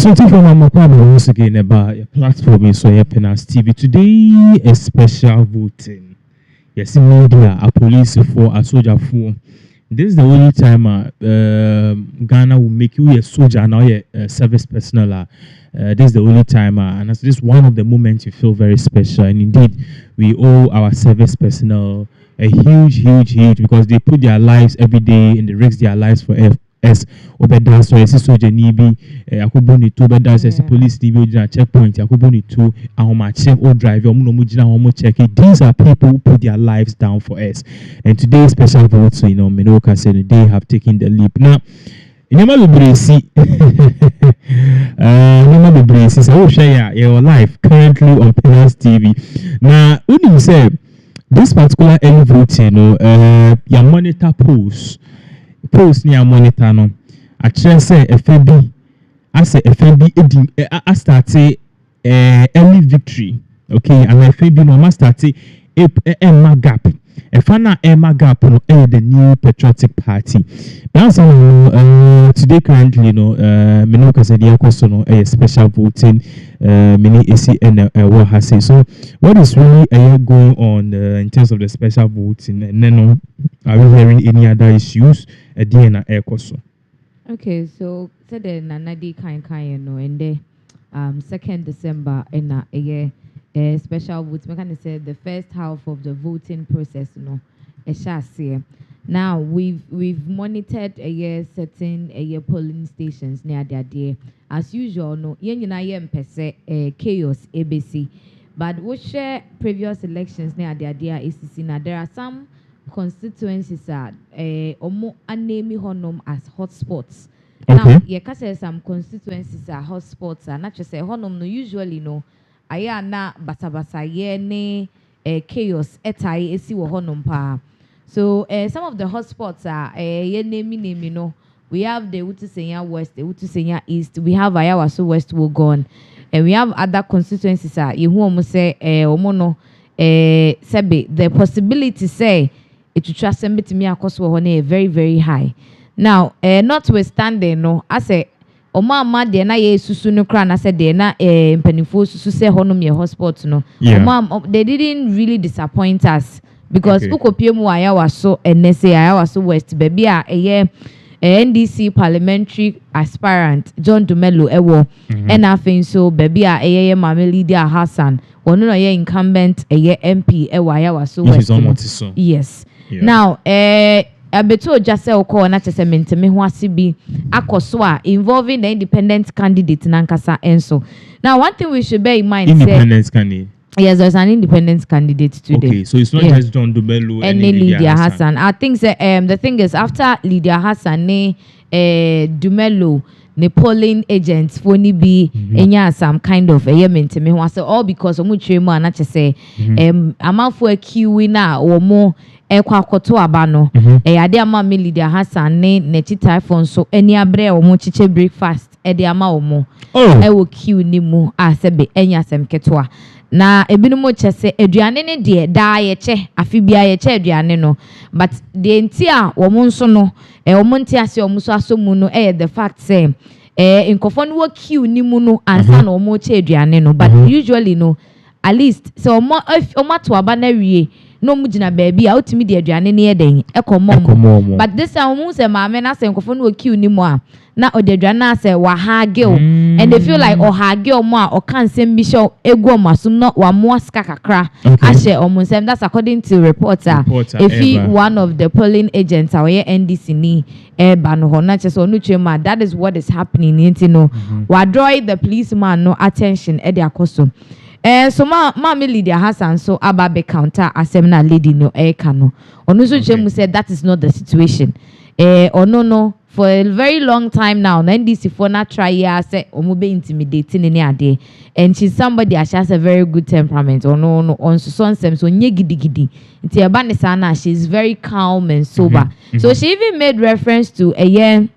something from my mom once again about a platform is so pinaxtv. Today a special voting. Yes, media, a police for a soldier for. This is the only time Ghana will make you a soldier now a service personnel. This is the only time, and this is one of the moments you feel very special. And indeed, we owe our service personnel a huge because they put their lives every day and they risk their lives for us. Obeda so yes soldier ni bi akoboni to obeda so yes police ni bi ojina checkpoint akoboni to ahomache o drive omo no mo jina omo check it. These are people who put their lives down for us. And today's special vote, so Menoka said they have taken the leap. Now Nyama Bebresi I will share your life currently on pinaxtv. Now when you say this particular early voting, your monitor post near monitor no I say FB as a FB I start early victory, okay, and FB no must start Emma Gap. Efana Emma Gap no the new patriotic party. Now today currently Menoka said the question a special voting mini AC and what has say. So what is really going on in terms of the special voting, and then are we hearing any other issues at the end air question? Okay, so said the Nanadi kind and the 2nd December and a year special vote. I can say the first half of the voting process, now we've monitored a year certain polling stations near their day. As usual, no chaos ABC. But what share previous elections near their day is there are some constituencies that omo anemi honum as hotspots. Now, you can say some constituencies are hotspots, and not just say honum no usually no. Aya na basabasa ye ne chaos etai esi wo honum pa. So some of the hotspots are ye name no. We have the Utusenya West, the Utusenya East. We have Ayawaso West Wogon, and we have other constituencies. You who almost say omono sebe the possibility say it to trust them to me across one very high. Now notwithstanding no, I say Oma de na ye susu no kra na said de na mpanifo susu say honum ye hotspot no. Oma they didn't really disappoint us because ukopiemu Ayawaso NSA Ayawaso West baby NDC Parliamentary aspirant John Dumelo ewo and afin so baby Mame Lydia Hassan one no ye incumbent MP ewo Ayawaso West. Yes. Now Abeto just say oko na chese menteme ho asibi akoso a involving the independent candidate nankasa enso. Now one thing we should bear in mind independent candidate. Yes, there's an independent candidate today. Okay, so it's not just John Dumelo and Lydia Hassan. I think the thing is after Lydia Hassan Dumelo the polling agents for ni be some kind of menteme ho ase all because omu chiremu na chese amafo akiwi na or more ekwakoto abano ade ama Lydia Hassan ne chitai so eni abre omo chiche breakfast ede ama omo wo kiu ni mu asebe enya sem ketwa na ebinumo chese aduane ne de da ye che afibia ye che aduane no but de enti a omo nso no omo nti ase omo so asomu no the fact say inkofo no wo kiu ni mu no ansa na omo che aduane no but usually no at least so omo to aba na wie no mujina baby a utimi de aduane ne eden ekomom but this time mu say maame na say nkofo no kiu ni mu a na odeduane na say wa ha girl and they feel like ha girl mu a o kan sem bi show egu omasum no wa mo ska kakra a share omonsem. That's according to reporter if one of the polling agents our NDC ni ba no ho na che so no twema. That is what is happening wa draw the policeman no attention e de akoso. So Mame Lydia Hassan so ababe counter asemna lady no kano. Onuso chemu said that is not the situation. No for a very long time now NDC for na try ya say omube intimidating any ade and she's somebody she has a very good temperament no on so so nye gidi nti eba ne sana she's very calm and sober. So she even made reference to a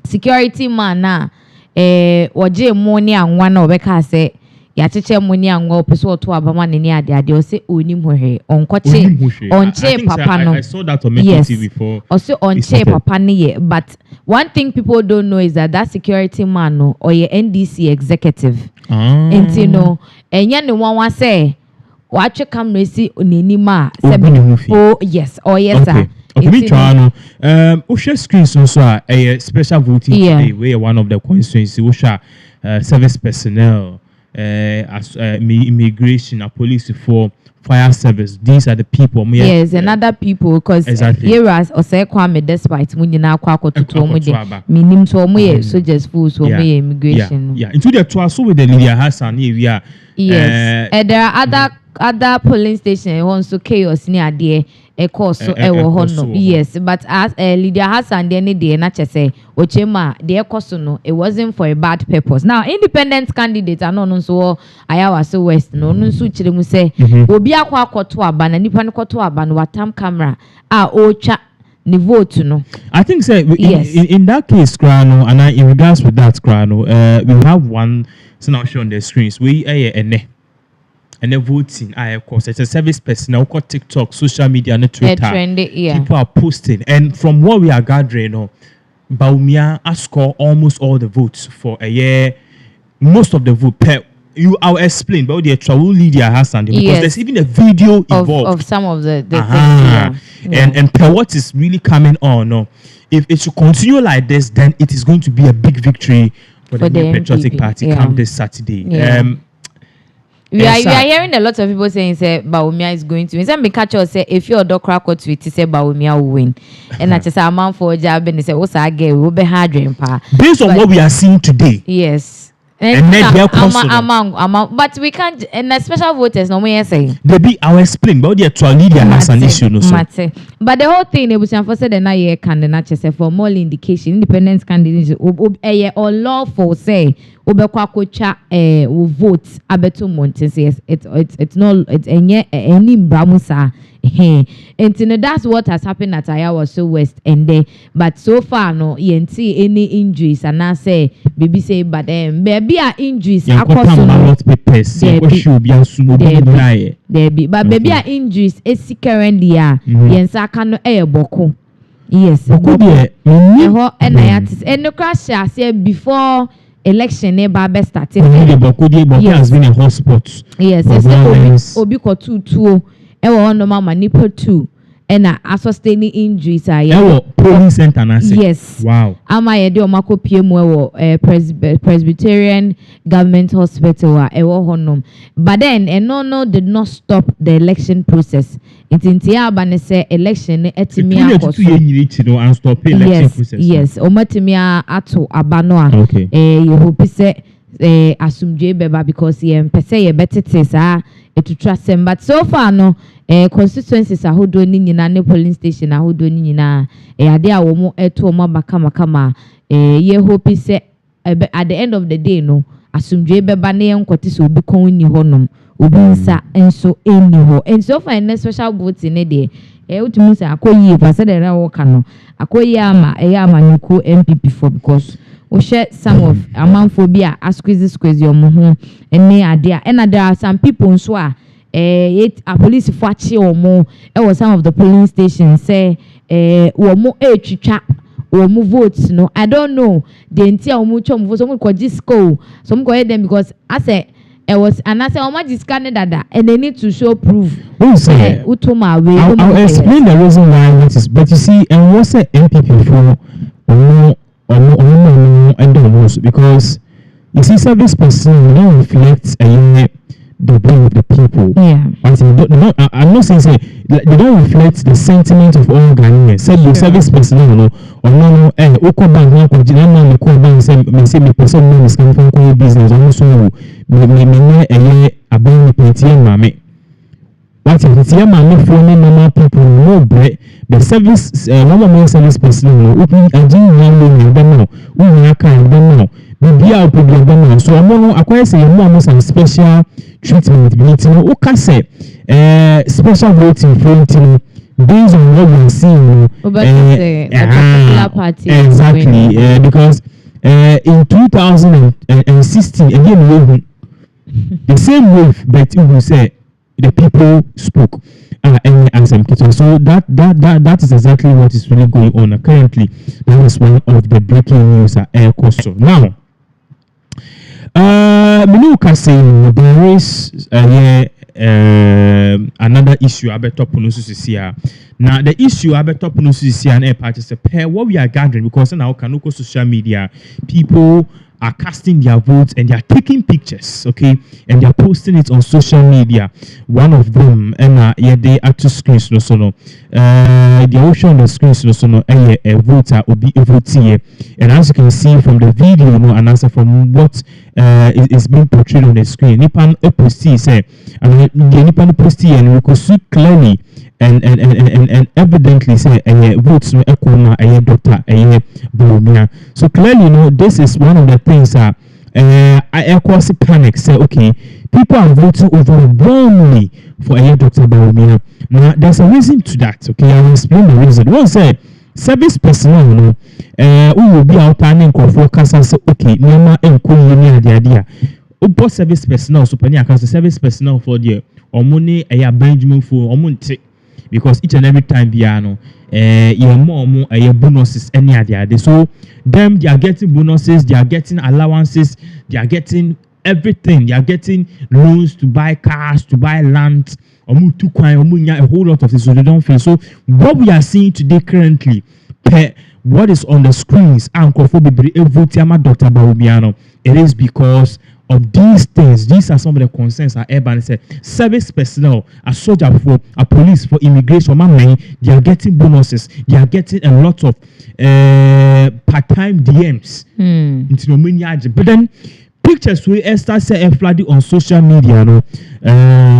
security man na oje money and one obeka say ya cheche muni ango peso oto abama ne ade o se onim hohe onche papa no. I saw that on NPP before. Also onche papa ne but one thing people don't know is that security man no or your NDC executive. And you know, enya ne wan say watch camera si onenima oh yes sir. Okay, me try no. We share screens so a special voting today. We are one of the constituency. We share service personnel, immigration, police for fire service. These are the people. Yes, and other people because here as or say Kwame despite when you now kwako to minim to omo soldiers fools so immigration. Yeah, into the two so with the Lydia Hassan here we are. Yes, and there are other polling stations also chaos near there. Yes, but as Lydia Hassan the day na say ochema the ekoso no it wasn't for a bad purpose. Now independent candidates are no so ayawa so west no so chire mu say obi akwa akoto aba na nipa no koto aba no watam camera ocha ni vote no. I think say in that case Krano and in regards with that Krano we have one so now show on the screens we and the voting, of course, it's a service personnel, TikTok, social media, and Twitter. People are posting, and from what we are gathering, Baumia has scored almost all the votes for a year. Most of the vote. I'll explain, but the trouble Lydia Hassan because there's even a video involved of some of the things. And per what is really coming on. If it should continue like this, then it is going to be a big victory for the Patriotic Party come this Saturday. We are hearing a lot of people saying say Bawumia is going to win. Some catch us say if your dog crack or tweet say Bawumia will win. And I just a man for a job and say also again will be hard pa. Based on what we are seeing today. Yes. And but we can't and the special voters no way say. I'll explain but the Lydia has an issue no so. But the whole thing they was said the na candidate say for more indication independent candidates or lawful say obekwa kocha will vote abeto mountain says it's not it's any bramusa and that's what has happened at Ayawa so west and there but so far no see any injuries and I say baby say but baby are injuries ballot papers there be but baby are injuries is currently yensa kano boko yes and the crash say before election never best started. Has been a hotspot. Yes, obi ko 2 no mama nipo 2 and sustaining injuries are polling center yes. Wow. Ama yede omako PMO Presbyterian Government Hospital honom. But then no did not stop the election process. Intintia bane say election etimi akoso and stop election process. Yes, omatimia ato abano okay. You hope say asumdwe beba because pese ye betete saa to trust them but so far no constituencies ahodo ni nyina ne polling station ahodo ni nyina ade a wo mo eto mo makama ye hope say at the end of the day no asumdwe beba ne enkote so obi kon ni honom obi nsa enso eni ho and so far in special voting ne de utumi say akoyi pa say the na ka no akoyi ama nyuko NPP for because we share some of amanphobia squeeze omo ene ade and there are some people nso a police fachi omo was some of the polling stations say omo twitwa omo votes no I don't know the entia omo chom vote some ko disco some go them because I say was and I say omo discan dada and they need to show proof utoma we I'll explain the reason why it is but you see and what's a NPP for because you see service person don't reflect the brain of the people. Yeah. I'm not saying they don't reflect the sentiment of all Ghanaians. Say your service personnel or no oko bank na ko jina na me ko bank say me person no is coming from business or so me aban plenty mame. What if it's your mama for normal people no bread the service normal service personnel open agin yan no we can no bibia problem so amono acquire say more some special treatment meeting o can say special voting for based on what we are seeing a particular party exactly because in 2016 again The same wave, but you will say the people spoke. And some kitchen. So that is exactly what is really going on currently. That is one of the breaking news at Air Coastal. Now, Minuka saying there is another issue about top here. Now the issue about top here and air participate what we are gathering because now can social media people are casting their votes and they are taking pictures, okay, and they are posting it on social media. One of them, and they are two screens, no, the ocean on the screens, no, a voter will be a vote here, and as you can see from the video, no, and also from what is being portrayed on the screen, Nipan posti say, and the Nipan posti, and we could see clearly. And evidently say votes no ekoma doctor Bolomia. So clearly, you know, this is one of the things that I cause panic. Say, okay, people are voting overwhelmingly for Dr. Bolomia. Now there's a reason to that. Okay, I will explain the reason. One say service personnel, you know, who will be out and focus and say, okay, Mama and Kuyi the idea. Both service personnel, so penny account service personnel for the money Benjamin for Omunte. Because each and every time piano more bonuses any other. So them they are getting bonuses, they are getting allowances, they are getting everything, they are getting loans to buy cars, to buy land, a whole lot of this, so they don't feel. So what we are seeing today currently, what is on the screens, Dr. Baumiano, it is because of these things. These are some of the concerns that Urban said. Service personnel, a soldier for a police, for immigration, they are getting bonuses. They are getting a lot of part-time DMs. But then pictures we start saying flooding on social media.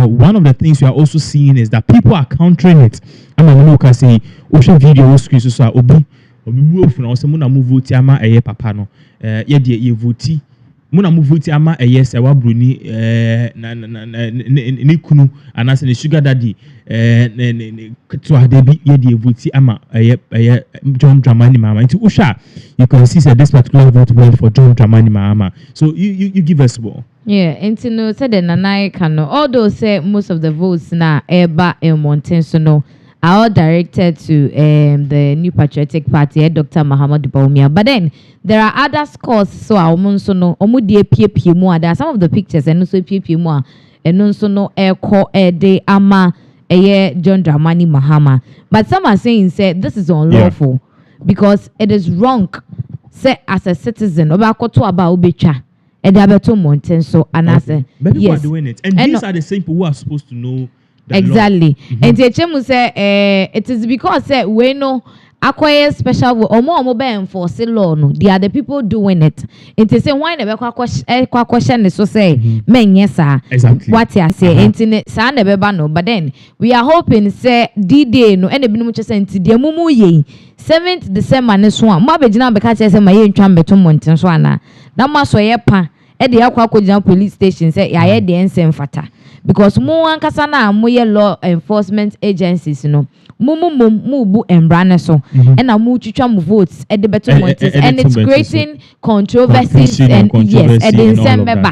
One of the things we are also seeing is that people are countering it. I'm going to say, ocean video screens so obi wolf na ose muna move vote ama papa no ye de ye vote muna move vote ama yes e wabroni ne kunu anase ne sugar daddy to adebi ye de vote ama John Dramani Mama. Into Usha, you can see that this particular vote went for John Dramani Mama. So you give us more. Yeah, and to know said the Nanai Kano, although say most of the votes na Eba and Montensono are all directed to the New Patriotic Party, Dr. Muhammad Baumia. But then there are other scores, so our Monsono, Omudi PPP more. There are some of the pictures and also PPP more, and also no air core de ama John Dramani Mahama. But some are saying this is unlawful because it is wrong. Say as a citizen, about Ubecha. And they are Monten, so and I say, but people are doing it, and these are the same people who are supposed to know the exactly. Law. And the Chemu say, it is because we know acquire special or more enforce law. No, they are the people doing it. It is a why never question is so say, men yes sir, exactly what I say, internet san never no. But then we are hoping say D-Day no any much sent the mumu ye 7th December next one. Mabejina because I say my yen tram beton Monten Swana. That must so yepa. The Aqua police station say I had the ensign fata because more kasana moye law enforcement agencies mubu and branaso and a mutual votes at the better and it's creating controversies and yes at the ensemble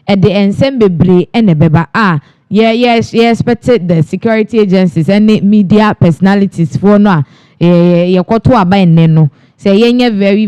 at the ensemble and the beba yes expected the security agencies and media personalities for no yakoto by neno. Say you're very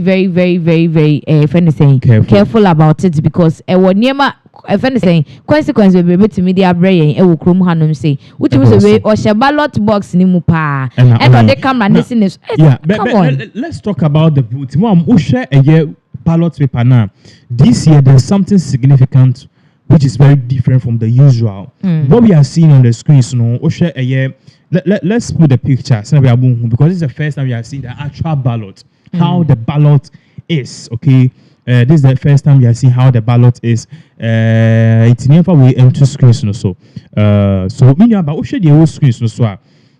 careful about it because saying consequence will be to media brain will chrome hanum say which was a way or shall ballot box ni mupa and on the camera listen is come on. Let's talk about the vote. Mom, who share a year ballot paper now. This year there's something significant which is very different from the usual. What we are seeing on the screens, share a year. Let's put the picture because it's the first time we are seeing the actual ballot. How the ballot is, okay? This is the first time we are seeing how the ballot is. It's never we enter screens no so. So meaning about should the whole screens no so.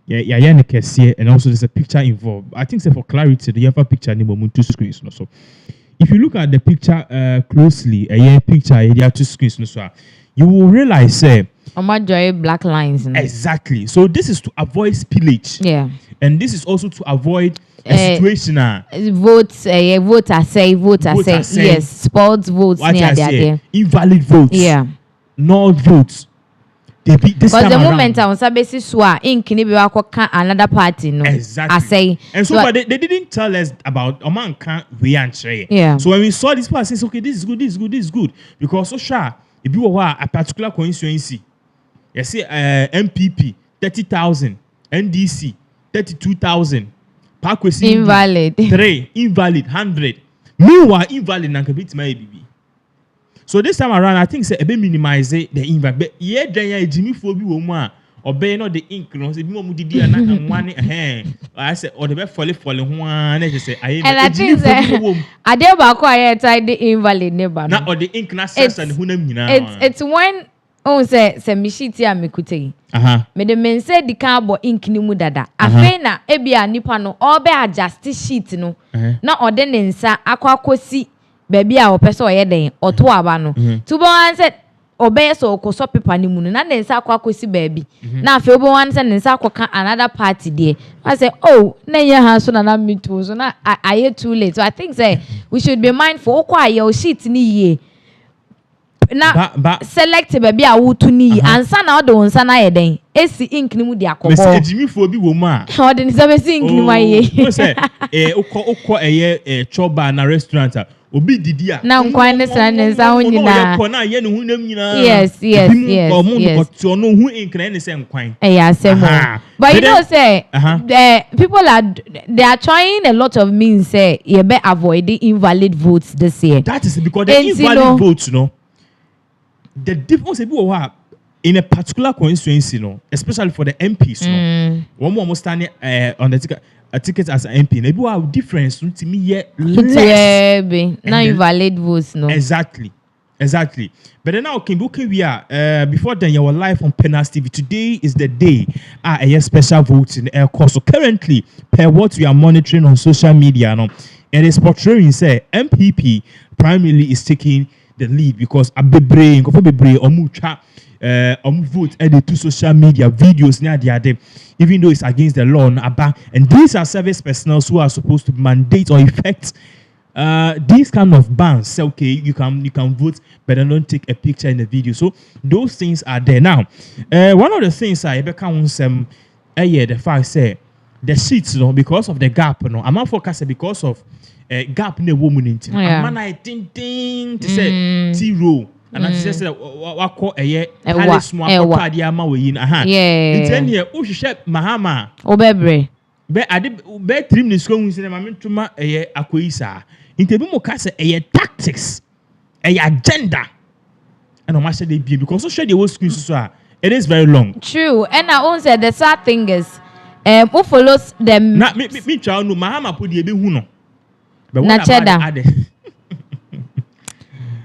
And also there's a picture involved. I think for clarity, the other picture need two screens no so. If you look at the picture closely, picture there are two screens no so. You will realize black lines. Exactly. So this is to avoid spillage. Yeah. And this is also to avoid a situation. Votes, voter say. Yes, sports votes near there. Invalid votes. Yeah. no votes. Because the moment I was basically swa ink ni be another party, no. Exactly. I say. And so but they didn't tell us about a man can't react. Yeah. So when we saw this part, says okay, this is good, this is good, this is good. Because so sure, if you were a particular constituency, you see NPP 30,000, NDC 32,000, Parkwesi invalid 3, invalid 100. Meanwhile, invalid and complete my BB. So this time around, I think say a bit minimize the impact. But yeah, then Jimmy Phoebe woman or be not the ink. No, say more did and one hand. I said, or the best falling one. I say, I think I dare back quiet. I the invalid neighbor. Not or the ink nurses and who it's when say mishiti amekute. Me the men say the cardboard ink ni mudada. Afena ebia nipa no all be adjust sheet no. Not ordinance akwa kosi. Baby, our person or yeden or two abano. Two boys said, obey so ko so paper ni munu na den sa kwa kosi baby. Na fe obo wan say den sa kwa another party there. I say, oh, na ye ha so na me too. So na I too late. So I think say we should be mindful kwa your sheet ni ye. Na select baby a wo to ni ansa na odo nsa na yeden. Esi ink ni mu di akobo. Me Jimmy for bi wo ma. Odo ni say ink ni ma ye. Mo say ukọ choba na restaurant obi didi a na nkwan ne sanensa onyina na ye ne hunam nyina yes ko no hu inkran ne se nkwan but you know say the people they are trying a lot of means say you be avoid the invalid votes this year. That is because the invalid votes the difference in a particular constituency especially for the MPs one more standing on the ticket as an MP. Maybe we have difference to me yet less. Now invalid votes, no. Exactly. But then now, okay, we are before then you were live on pinaxtv. Today is the day a special vote in air course. So currently, per what we are monitoring on social media, it is portraying say NPP primarily is taking the lead because abebre omucha vote edit to social media videos near the other, even though it's against the law and these are service personnel who are supposed to mandate or effect these kind of bans. Say okay, you can vote but then don't take a picture in the video. So those things are there. Now one of the things I become the fact say the seats because of the gap I'm not focusing because of gap in the woman in I'm I think to say zero. And I just said, "What call a year? Alice Mwakadi ama we in a hand." In 10 years, who should Mahama? Obebre. I did bet trim the school in the moment to my Aquisa. In the Bumocasa, a tactics, a agenda. And I must say they be because so share the whole screen so it is very long. True, and I won't say the sad thing is, who follows them? Not me, child, no Mahama put the Behuno. But what about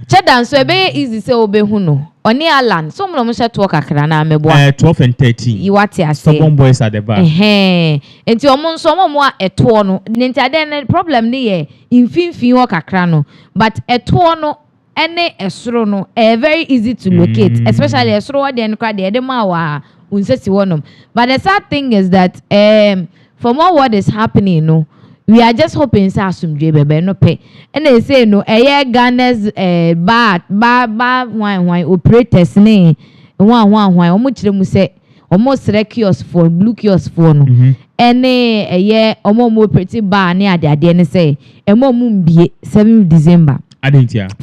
Chedan so be easy say obehu no oni alan so mo mo sheto kakra na meboa 12 and 13 you what ya say stubborn boys at the back enti omo nso mo a eto no nti ade problem ni ye infinfin wo kakra no but eto no ene esoro no very easy to locate especially esoro wo de nkwa de ma wa unsesi wonom but the sad thing is that for more what is happening we are just hoping say asumdwe bebe no pay and they say no Ghana's wine operators ne one omo kire mu say almost kiosk for blue kiosk for no ene omo operate bar ne ade ne say emo mbie 7th December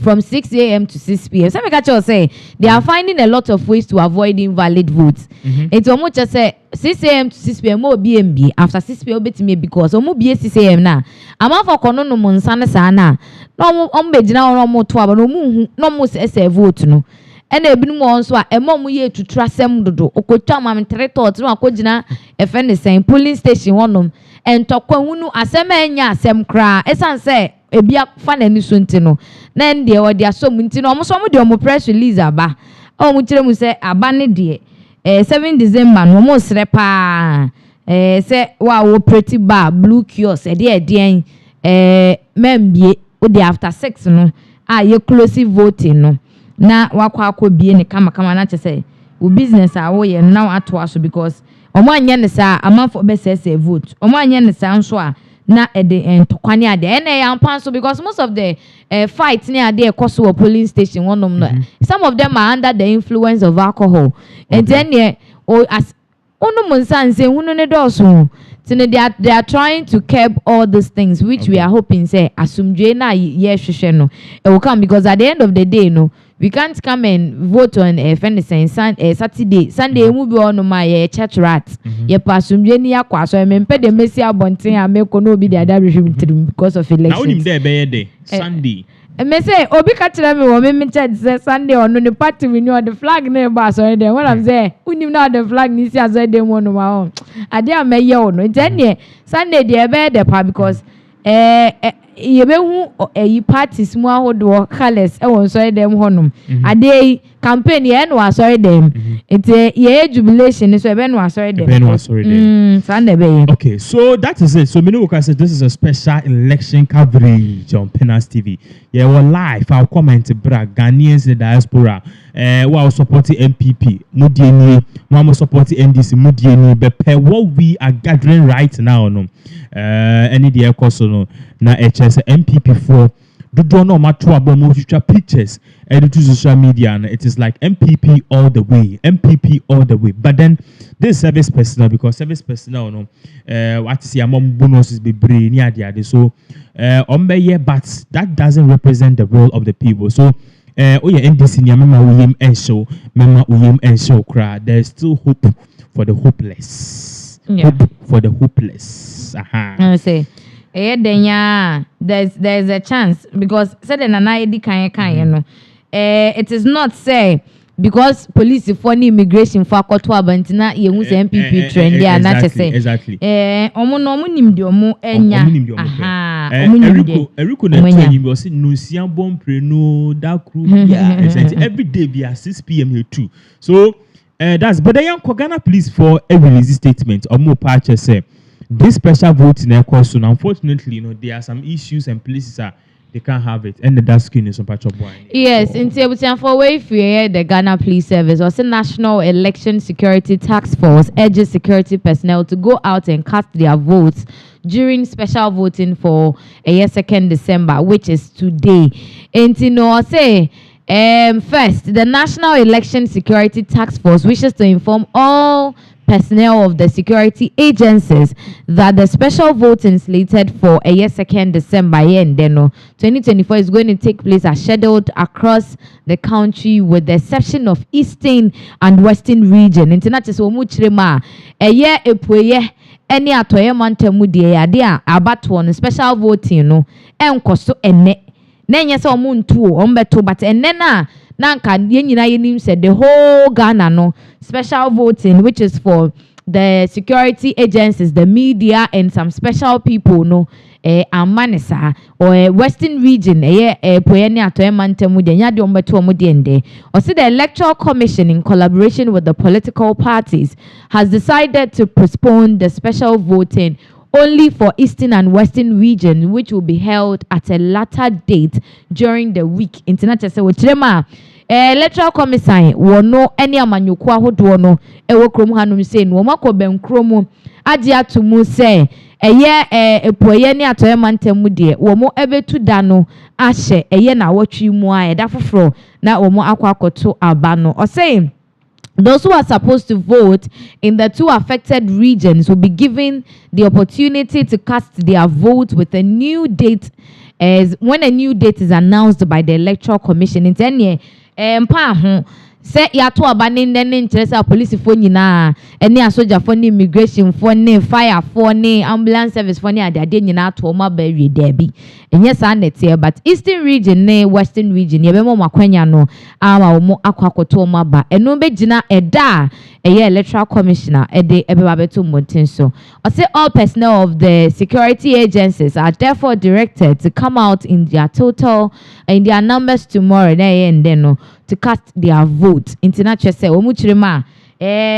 from 6 a.m. to 6 p.m. So I say they are finding a lot of ways to avoid invalid votes. It's almost just say 6 a.m. to 6 p.m. more BMB after 6 p.m. bet me because omo be 6 a.m. na. I'm for kono no monsana sana. No omo be na no to aba no mu no mo say vote no. And ebinu mo nso a emo mo ye tutu asem dodo. Okotwa mam 3 thoughts no akogina e fe ne sen polling station wonom. Entokwa hunu asem anya asem kra. Esan say ebia fa na ni so nti no na ndie wo dia so mu nti no omo de omo press release aba omo kire mu say aba ne de 7 December no omo sre pa say wa wo pretty bar blue kiosk de membie o de after 6 no ye close voting no na wakwa akobie ne kama na che say wo business a wo ye na ato aso because omo anya ne sa amanfo be say vote omo anya ne sa nso a na ede entokwane ade ene yampan so because most of the fights near there cause a polling station one of them some of them are under the influence of alcohol and then as say they are trying to curb all these things which we are hoping say asumdwe na no it will come because at the end of the day no we can't come and vote on Saturday Sunday mu be on my church rat ye pasumdwe ni akwa so me pɛ de mesi abonten a me ko no bi de ada because of election now him there be there Sunday me say obi ka tell me wo me church say Sunday on the party we know the flag na ba so there when I'm say unim na the flag ni si aso there mo no ma on ade a me ye o no then Sunday dey be the pa because ye be hu yi parties mu ahodo colors e won so dem honum ade campaign ye no aso dem ite ye jubilation so e be no aso dem Sunday be okay so that is it so me know can say this is a special election coverage on pinaxtv yeah we live our comment bra Ghanaians in the diaspora we support NPP mudieni we support NDC mudieni be what we are gathering right now no any the course no na HS NPP for do no matter about future pictures to social media and it is like MPP all the way but then this service personnel because service personnel no what see among bonuses be brain so but that doesn't represent the role of the people so NDC there's still hope for the hopeless hope for the hopeless I say there's a chance because said no it is not say because police for immigration for akoto abantina ye hu say NPP trend there na say exactly omo no omo nim de omo enya Eriko na training we say no sian bompre no that crew every day be at 6 p.m. here too so that's but the young Ghana police for a release statement omo patch say this special vote in course so unfortunately there are some issues and places they can't have it and the screen is on patch up one yes in table for way the Ghana Police Service or the National Election Security Task Force urges security personnel to go out and cast their votes during special voting for 2nd December which is today and say first the National Election Security Task Force wishes to inform all personnel of the security agencies that the special voting slated for 2nd December 2024 is going to take place as scheduled across the country with the exception of Eastern and Western region. International muchirema epuye any atoye mantamu de ade a abatwo special voting no enkoso enne na enye se omuntu ombeto but enne na nanka yenyina yenim said the whole Ghana no special voting which is for the security agencies the media and some special people no amanesa or western region poyeni atoye mantemu de nya de ombeto omde ende or say the electoral commission in collaboration with the political parties has decided to postpone the special voting only for Eastern and Western region, which will be held at a later date during the week. International say electoral commission wono any amanyuko ahodo no ewo krom hanum say no makọ benkromu ade atomu say epoye ni atoye mantemu de wo mo ebetu da no ahye na wotwi mu a eda foforo na wo mo akwakoto aba no o say those who are supposed to vote in the two affected regions will be given the opportunity to cast their vote with a new date as when a new date is announced by the Electoral Commission. In 10 years, say ya to abane nne interest a police for nyina ene asoja for immigration for ne fire for ne ambulance service for ne ade nyina to ma ba wi dabi enye sa net here but Eastern region ne Western region ye be mo makwanya no ama mo akwakoto ma ba eno be gina eda electoral commissioner ede ebeba beto monten so I say all personnel of the security agencies are therefore directed to come out in their numbers tomorrow and then no to cast their vote. International say omu chirema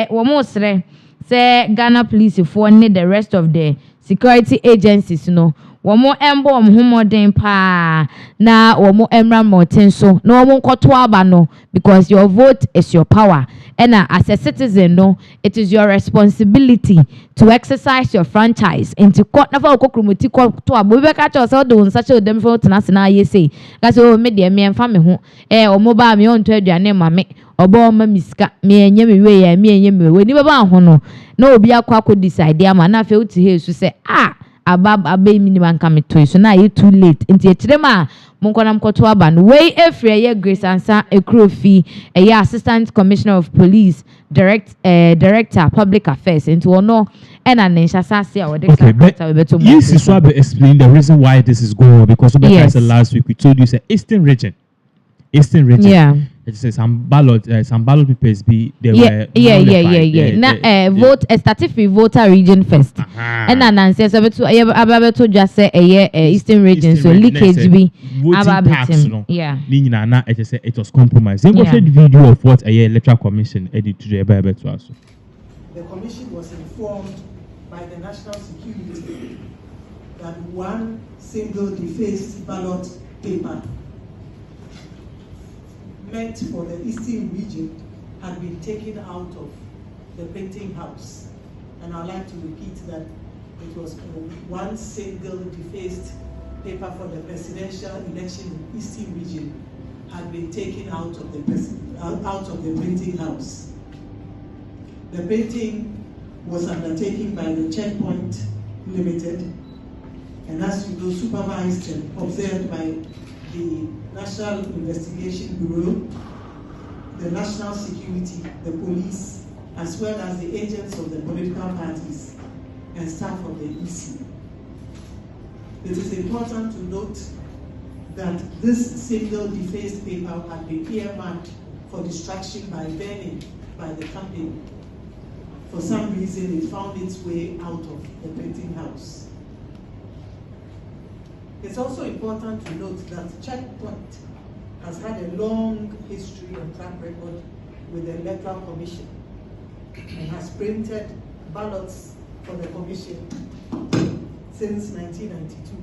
omu sre say Ghana police for need the rest of the security agencies no womo embo omhomodin pa na womo emra moten so no womo koto aba no because your vote is your power And as a citizen, no, it is your responsibility to exercise your franchise. Into court, never to a boy catch yourself doing such a them for Tanasana, you say. That's all media me and family home, or mobile me on to your name, mammy, or bomb miska, me and yemmy way, and me and yemmy. When you were hono, no be a quack would decide, dear man, I feel to hear to say, abab abe minimum coming to you, so now you too late. Into a trema. Monkonam kotoa ban way every year Grace Ansa Ekrofi a year Assistant Commissioner of Police Director Public Affairs into ono and an Nshasasi or okay, but yes, is what explain the reason why this is going on because yes. Last week we told you say Eastern region. Yeah. It says some ballot papers be there were vote a statistical voter region first. And an answer to just say a Eastern region so leakage be yeah. It was compromised. Then watch the video of what a electoral commission edited to the to us. The commission was informed by the national security that one single defaced ballot paper meant for the Eastern region had been taken out of the printing house. And I'd like to repeat that it was one single defaced paper for the presidential election in Eastern region had been taken out of the printing house. The printing was undertaken by the Checkpoint Limited, and as you know, supervised and observed by the National Investigation Bureau, the National Security, the police, as well as the agents of the political parties and staff of the EC. It is important to note that this single defaced paper had been earmarked for destruction by burning by the company. For some reason, it found its way out of the printing house. It's also important to note that Checkpoint has had a long history and track record with the Electoral Commission and has printed ballots for the Commission since 1992.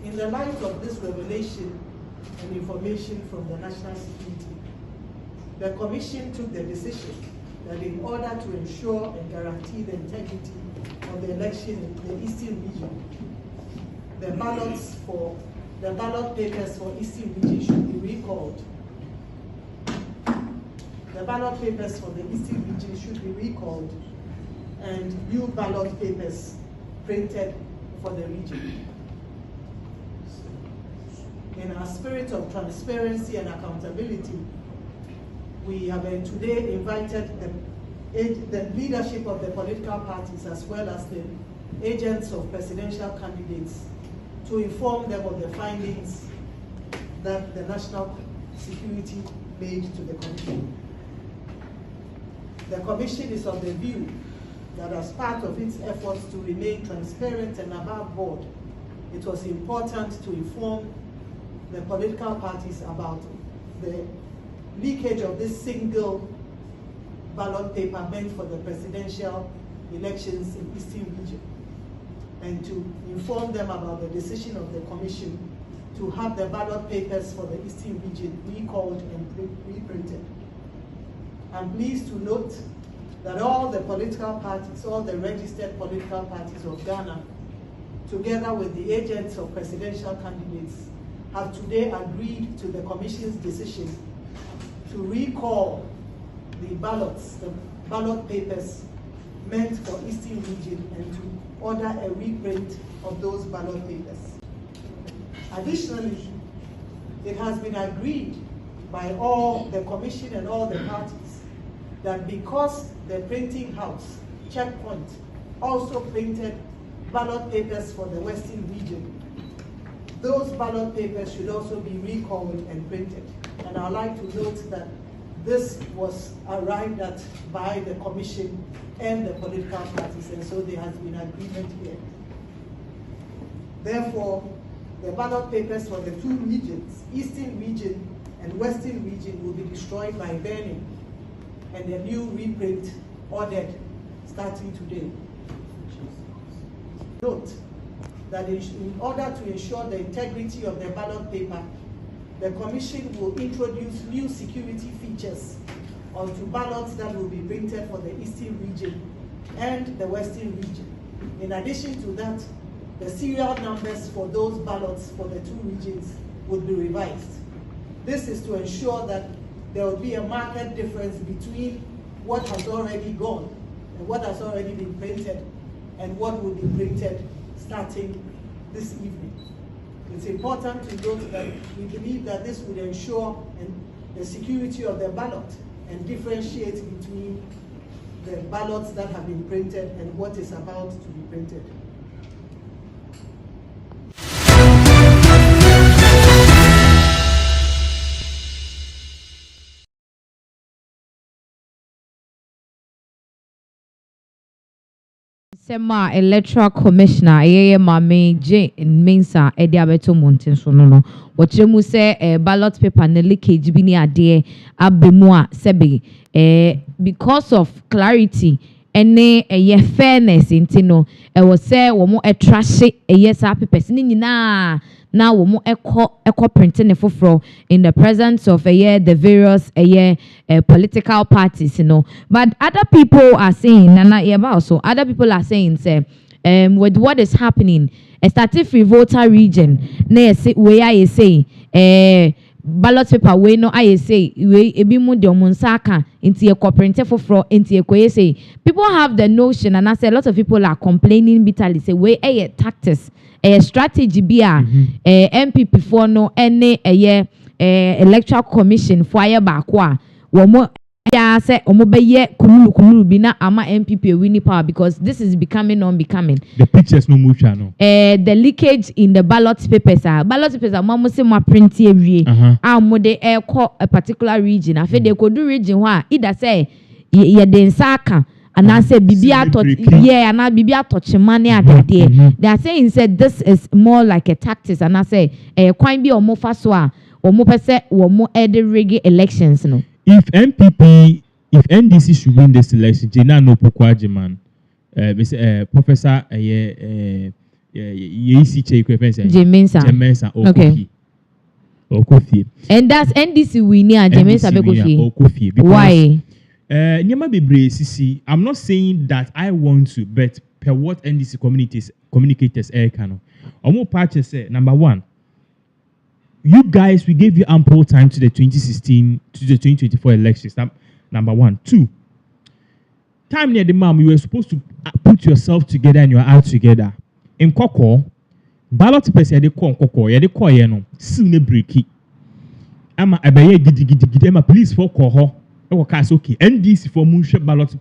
In the light of this revelation and information from the National Security, the Commission took the decision that in order to ensure and guarantee the integrity of the election in the Eastern region, the ballot papers for Eastern region should be recalled. The ballot papers for the Eastern region should be recalled and new ballot papers printed for the region. In our spirit of transparency and accountability, we have today invited the leadership of the political parties as well as the agents of presidential candidates to inform them of the findings that the national security made to the commission. The commission is of the view that as part of its efforts to remain transparent and above board, it was important to inform the political parties about the leakage of this single ballot paper meant for the presidential elections in Eastern region, and to inform them about the decision of the commission to have the ballot papers for the Eastern region recalled and reprinted. I'm pleased to note that all the political parties, all the registered political parties of Ghana, together with the agents of presidential candidates, have today agreed to the Commission's decision to recall the ballots, the ballot papers meant for Eastern region, and to order a reprint of those ballot papers. Additionally, it has been agreed by all the Commission and all the parties that because the printing house, Checkpoint, also printed ballot papers for the Western region, those ballot papers should also be recalled and printed. And I'd like to note that this was arrived at by the Commission and the political parties, and so there has been agreement here. Therefore, the ballot papers for the two regions, Eastern region and Western region, will be destroyed by burning, and a new reprint ordered starting today. Note that in order to ensure the integrity of the ballot paper, the Commission will introduce new security features onto ballots that will be printed for the Eastern region and the Western region. In addition to that, the serial numbers for those ballots for the two regions would be revised. This is to ensure that there will be a marked difference between what has already gone and what has already been printed and what will be printed starting this evening. It's important to note that we believe that this would ensure the security of the ballot and differentiate between the ballots that have been printed and what is about to be printed. Sema electoral commissioner Mame J Mensa Ediabeto Mountain so no wɔkyerɛ say ballot paper na leakage bi ni ade abemu a sebe because of clarity ene fairness nti no was say wo mo trash saa papers ni nyina na wo mo ekɔ printing foforo in the presence of the various political parties, you know. But other people are saying, also other people are saying, say, with what is happening, starting free voter region, where I say, ballot paper we no I say we ebi mu de omunsaka into a cooperative for into a say people have the notion, and I say a lot of people are complaining bitterly, say we a tactics a strategy be NPP for no any electoral commission fire back wa mo say omobeye kumulu bina ama NPP winning power, because this is becoming unbecoming. The pictures no move channel. The leakage in the ballot papers mama say ma print every mo de a particular region afi they could do region where either say ye den saka and I say bibia touch and I bibia touch money at there. They are saying said this is more like a tactics, and I say quite be or more fast or more percent or more reggae elections no. If NDC should win this election, Jena no Pukwaji man, Professor Yesi Jemensa okay. Okofi. And that's NDC winning and Jemensa Okofi. Why? I'm not saying that I want to, but per what NDC communicators can. Omo party say number one, you guys, we gave you ample time to the 2016 to the 2024 elections. Number one. Two, time near the mom, you were supposed to put yourself together and your out together. In Koko, ballot paper they call Koko, they call no, soon a breaky. I'm a giddy, I'm a police for Koho. Okay, NDC for Musha ballot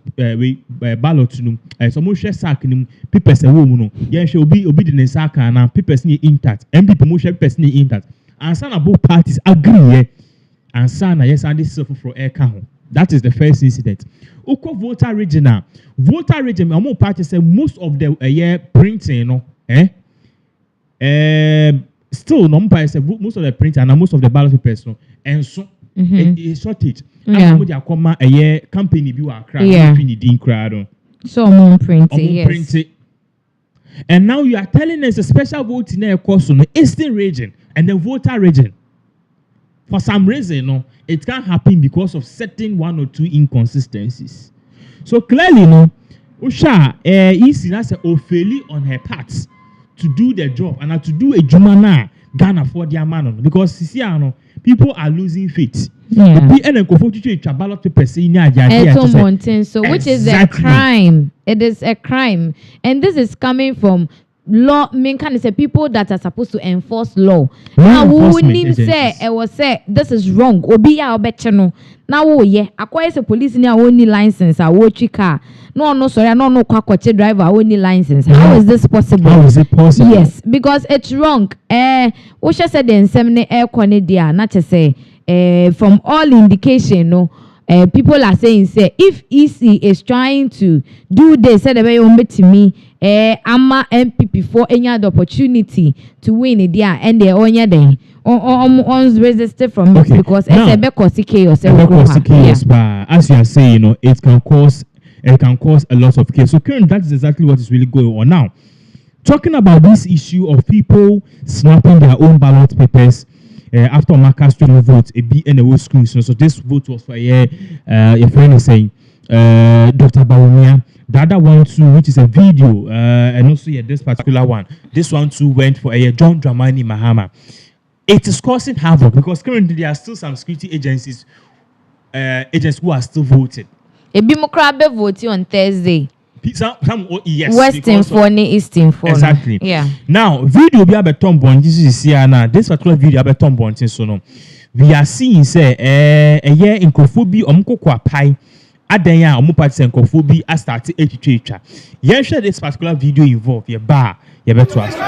no, so Musha sack no, people say woman, yeah, she'll be obedient sack and people say intact, MP Musha person intact. And some of both parties agree, and some yes, and this suffer for air count. That is the first incident. Oko voter region, more parties say most of the printing, still no parties say most of the printing and most of the ballot papers, and so a shortage. And a company be a crowd, so more printing, and now you are telling us a special vote in a course on the Eastern region and the voter region. For some reason, it can't happen because of certain one or two inconsistencies. So clearly, Usha is Ophelia on her part to do the job and to do a Jumana Ghana for their man, because people are losing faith. Yeah. Ballot paper so which is a crime. It is a crime, and this is coming from law. Can say people that are supposed to enforce law. Now who say it was say this is wrong. Obi ya obecheno. Now acquire a police near only license. I watch car. No, sorry, no kwakoche driver only license. How is this possible? How is it possible? Yes, because it's wrong. We should say the insemine air cornedia. Not to say. From all indication, people are saying, say, if EC is trying to do this, say the way you to me, Ama NPP for any other opportunity to win it there, and they own day. On resisted from it because it's a bekosi chaos. As you are saying, it can cause a lot of chaos. So currently, that is exactly what is really going on now. Talking about this issue of people snapping their own ballot papers. after Marcus no vote a B and a screen. So this vote was for your friend is saying Dr. Bawumia. The other one too, which is a video, and also this particular one. This one too went for John Dramani Mahama. It is causing havoc because currently there are still some security agencies who are still voting. A Bimokrabe voting on Thursday. Yes. Western for Eastern for. Exactly. Yeah. Now, video be about Tom Bon. This is here now. This particular video about Tom Bon. So no, we are seeing say a year in Kofubi omko pai. Adenya omu party in Kofubi a started 83. Yeah, share this particular video involved. Your bar. You better ask.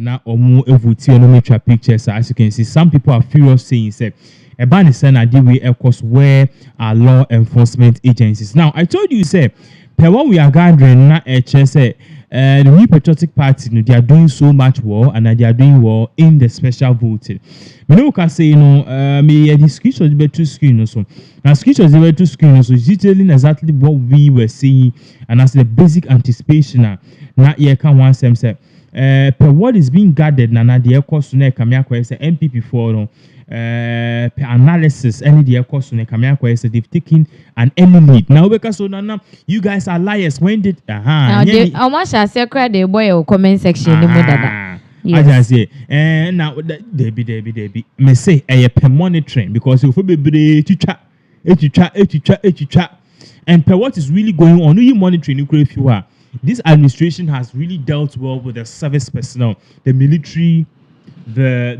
Now, pictures. As you can see, some people are furious saying, "Say, a ban is of course, where are law enforcement agencies?" Now, I told you, say, per what we are gathering, the New Patriotic Party, they are doing so much well, and they are doing well in the special voting. We can say, me the screenshots be two screens so. Now, screenshots be two screens so. Detailing exactly what we were seeing, and as the basic anticipation. Now, here can one same say. Per what is being gathered na the course to kamia kwese NPP for no per analysis any the course to kamia kwese they've taken an early lead now because so now you guys are liars when did now how much I say cry the boy or comment section the mother I say now they be me say per monitoring because you be to and per what is really going on you monitoring if you are. This administration has really dealt well with the service personnel, the military, the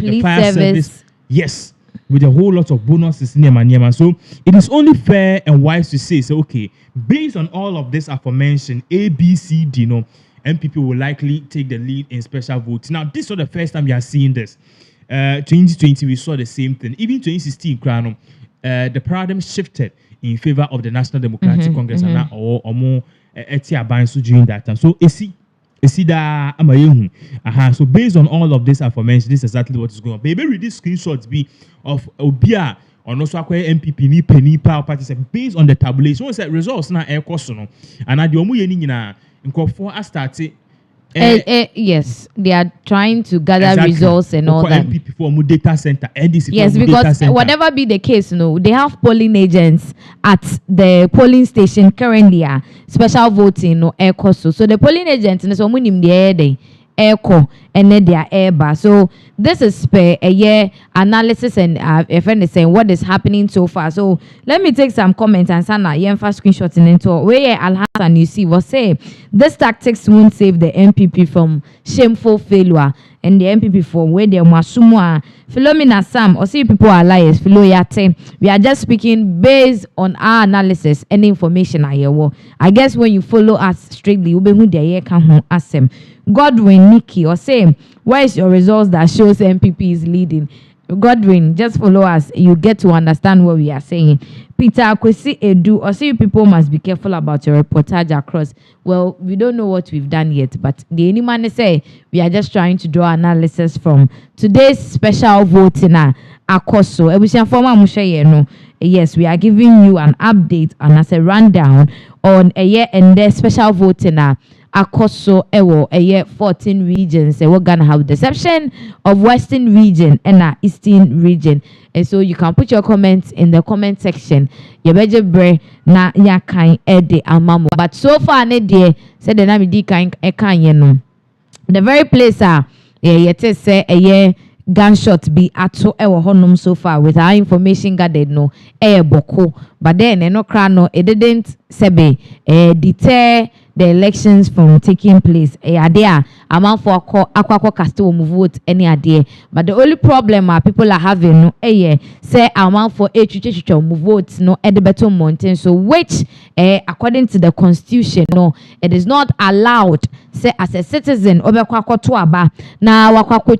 police fire service. Yes, with a whole lot of bonuses in Yama. So it is only fair and wise to say, so okay, based on all of this aforementioned A, B, C, D, NPP will likely take the lead in special votes. Now, this was the first time we are seeing this. 2020, we saw the same thing. Even 2016, the paradigm shifted in favor of the National Democratic Congress and now or more during that time. So esi da amayehu. So based on all of this aforementioned, this is exactly what is going on. Maybe read these screenshots be of Obia or also acquire NPP ni penny power parties based on the tabulation. Once that results now air cost no and at the omu yeni na nko a started. Yes, they are trying to gather results and all that. NPP for data center, NDC yes, because whatever be the case, they have polling agents at the polling station currently. Special voting no air cost. So the polling agents and so many the echo and then their air. So this is a year analysis and a friend is saying what is happening so far. So let me take some comments and sana first screenshots into where Al Hassan you see was say this tactics won't save the NPP from shameful failure and the NPP for where they masumwa Philomena Sam or see people are liars Philoyate. We are just speaking based on our analysis and information I guess when you follow us strictly you be who they can ask them. Godwin Nikki or say where is your results that shows NPP is leading? Godwin, just follow us. You get to understand what we are saying. Peter Akwesi Edu, or say people must be careful about your reportage across. Well, we don't know what we've done yet, but the any man say we are just trying to draw analysis from today's special voting. Akoso. Yes, we are giving you an update and as a rundown on a year and the special voting. Akoso ewo a year 14 regions. We're gonna have the exception of Western region and Eastern region. And so you can put your comments in the comment section. Yebeje na yakan ede amamo. But so far ne die said the name di kan ekan no. The very place yet say a year gunshot be ato ewo honum so far with our information gathered no boko, but then no crano it didn't sebe deter the elections from taking place. Idea amount for aqua castle move vote any idea. But the only problem people are having no say amount for move votes no at the better mountain. So which according to the constitution no it is not allowed say as a citizen obekwa to aba na wakwa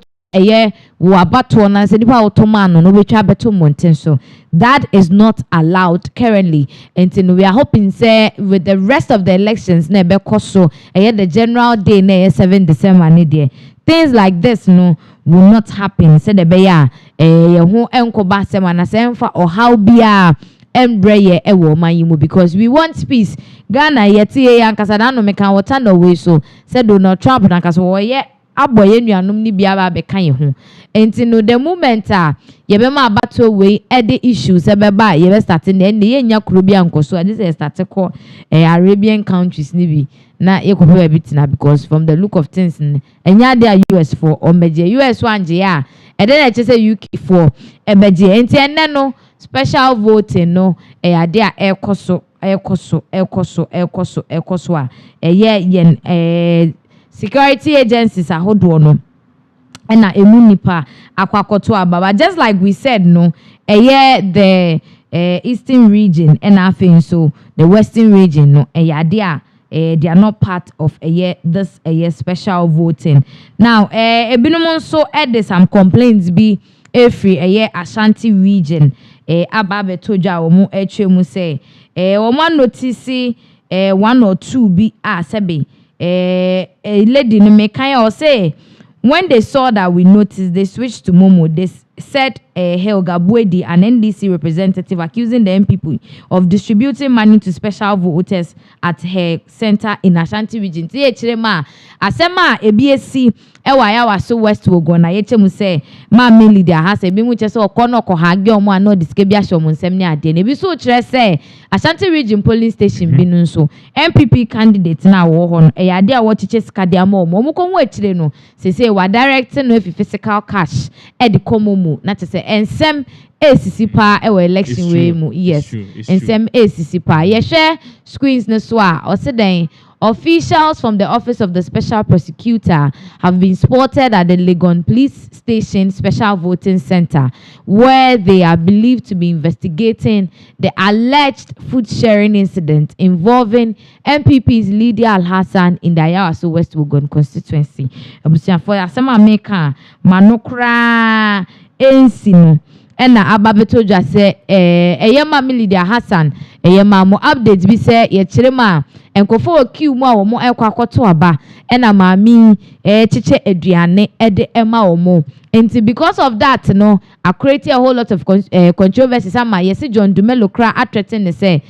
wabato na se nipa otomano no betwa beto mountain. So that is not allowed currently. And we are hoping say with the rest of the elections na be so the general day na 7 December ni there things like this no will not happen. Say the be ya ho enkoba sema na se mfa or how bia embraye ewo mayimu because we want peace. Ghana yeti yankasa na no meka water no way so say Donald Trump na kasa wo ye aboye nuanum ni bia ba be kan ye ho enti no the moment ye be ma abato we the issues e be ba ye be start na ye nya kuro bia nkoso this is start ko Arabian countries ni bi na ye ko be bitina because from the look of things enya dey US for omeje US wanje ya then I say UK for ebeje enti enne no special voting no ade a ekoso yen security agencies ahodo no na emu nipa akwakoto ababa just like we said no the eastern region and afin so the western region no ade a they are not part of this special voting. Now ebinom so there some complaints be every Ashanti region ababe toja omo etwemu say omo notice 1 or 2 be sebe a lady no mekan or say when they saw that we noticed they switched to Momo. They said Helga Buedi, an NDC representative, accusing the NPP of distributing money to special voters at her center in Ashanti region. Asema EBSC ewa so West Wogon na yechemu say ma mili dia ha say bi mu che say okono ko hage omo ano diskebia shomo nsem ne ade ne bi so kire say Ashanti region polling station bi no so NPP candidate na wo ho no ade a wo chiche sika dia ma omo ko ho akire no say wa direct no if physical cash e de komomu na say ensem ACC pa ewa election way mu yes ensem ACC pa ye share screens no so a o se den officials from the office of the special prosecutor have been spotted at the Legon police station special voting center where they are believed to be investigating the alleged food sharing incident involving NPP's Lydia Al-Hassan in the Ayawaso West Wogon constituency. For asema meka manokra ensino ena ababeto dwa se eyema Lydia Hassan eyema mo update bi se ye kirema enkofo kiu mu a wo mo ekwakoto aba ena maami chiche aduane de ema wo mo enti because of that no I created a whole lot of controversies ama yes John Dumelo kra atretin ne say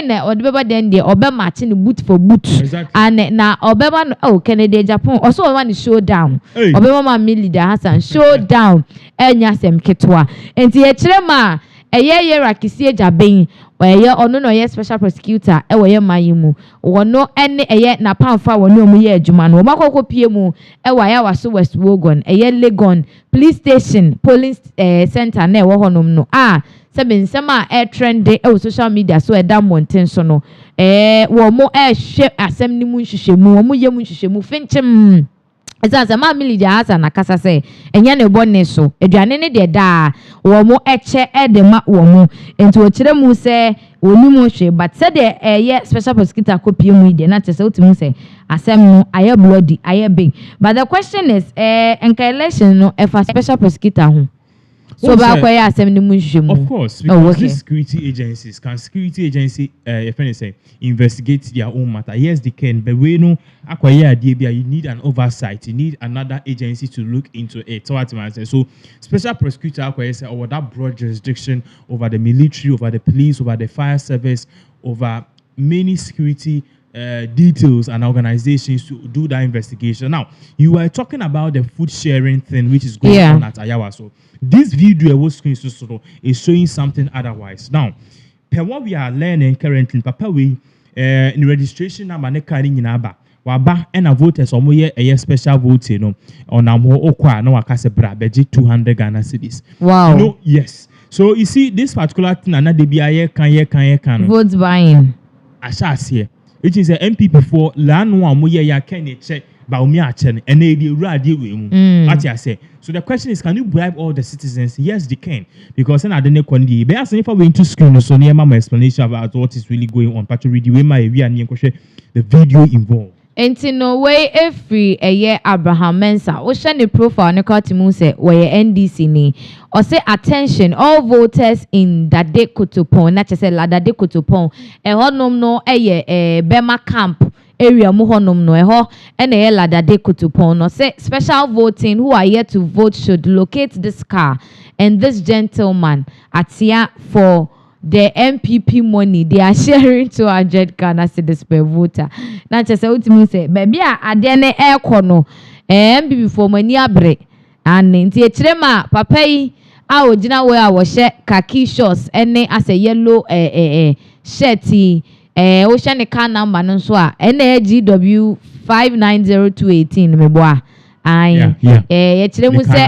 na odebeba den de obema chi ne boot for boot and na obema no Kennedy Japan also want to show down obema ma Lydia Hassan show down enya sem ketwa enti ye kirema ye rakisie jaben ono no ye special prosecutor ye mayimu wono ene na pamfa wono mu ye adwuma no makoko pie mu Ayawaso West Wogon Legon police station polling center na wo honom no sebe nsema trend social media so da mountain so no wo mo hwe asem ni mu nhwehwemu wo mo ye mu nhwehwemu finchem Ezaza ma Lydia Hassan na kasa say enya ne bonne so aduane ne de da wo mo eche de ma wo mo enti o kire mu say oni mo hwe but say de special prosecutor kopie mu de na tese otimu say asem no aye bloody aye big but the question is enka election no e for special prosecutor ho so ba kwa ya asem ni mu hwe mu of course because these security agencies can security agency if any say investigate their own matter yes they can but we know akwaya adie you need an oversight you need another agency to look into it so special prosecutor akwaya say over that broad jurisdiction over the military over the police over the fire service over many security details and organizations to do that investigation. Now, you were talking about the food sharing thing which is going on at Ayawaso. This video was screen is showing something otherwise. Now, per what we are learning currently, Papa we in registration number ne carrying in aba. waba and a voters omo ye special vote no on amo okwa na wakase bra beji 200 Ghana cedis. Wow. You know, yes. So you see this particular thing na de bia ye kan vote buying. Ashase. It is a NPP for la no amo ye ya ken e che ba omi a che and e dey radi we mu. What you say? So the question is, can you bribe all the citizens? Yes, they can. Because I don't know be asking if I went to screen so near my explanation about what is really going on. But to read the way my the video involved. And in no way, every a year Abraham Mensa, Ocean the profile, Nicotimu say, where NDC ni, or say attention, all voters in that day Kutupon, not just say la that day Kutupon, a honum no a Bema camp. Area muhonum no eho ene la dade kutupon no say special voting who are yet to vote should locate this car and this gentleman at here for the NPP money they are sharing 200 Ghana cedis per voter. Na che say ultimi say baby a ade ne ekono NPP for money abre and nti echirema papa yi a ogina we a wo she khaki shorts ene as a yellow shirt Ocean the car number no so a NAGW 590218 meboa ai ye kire mu se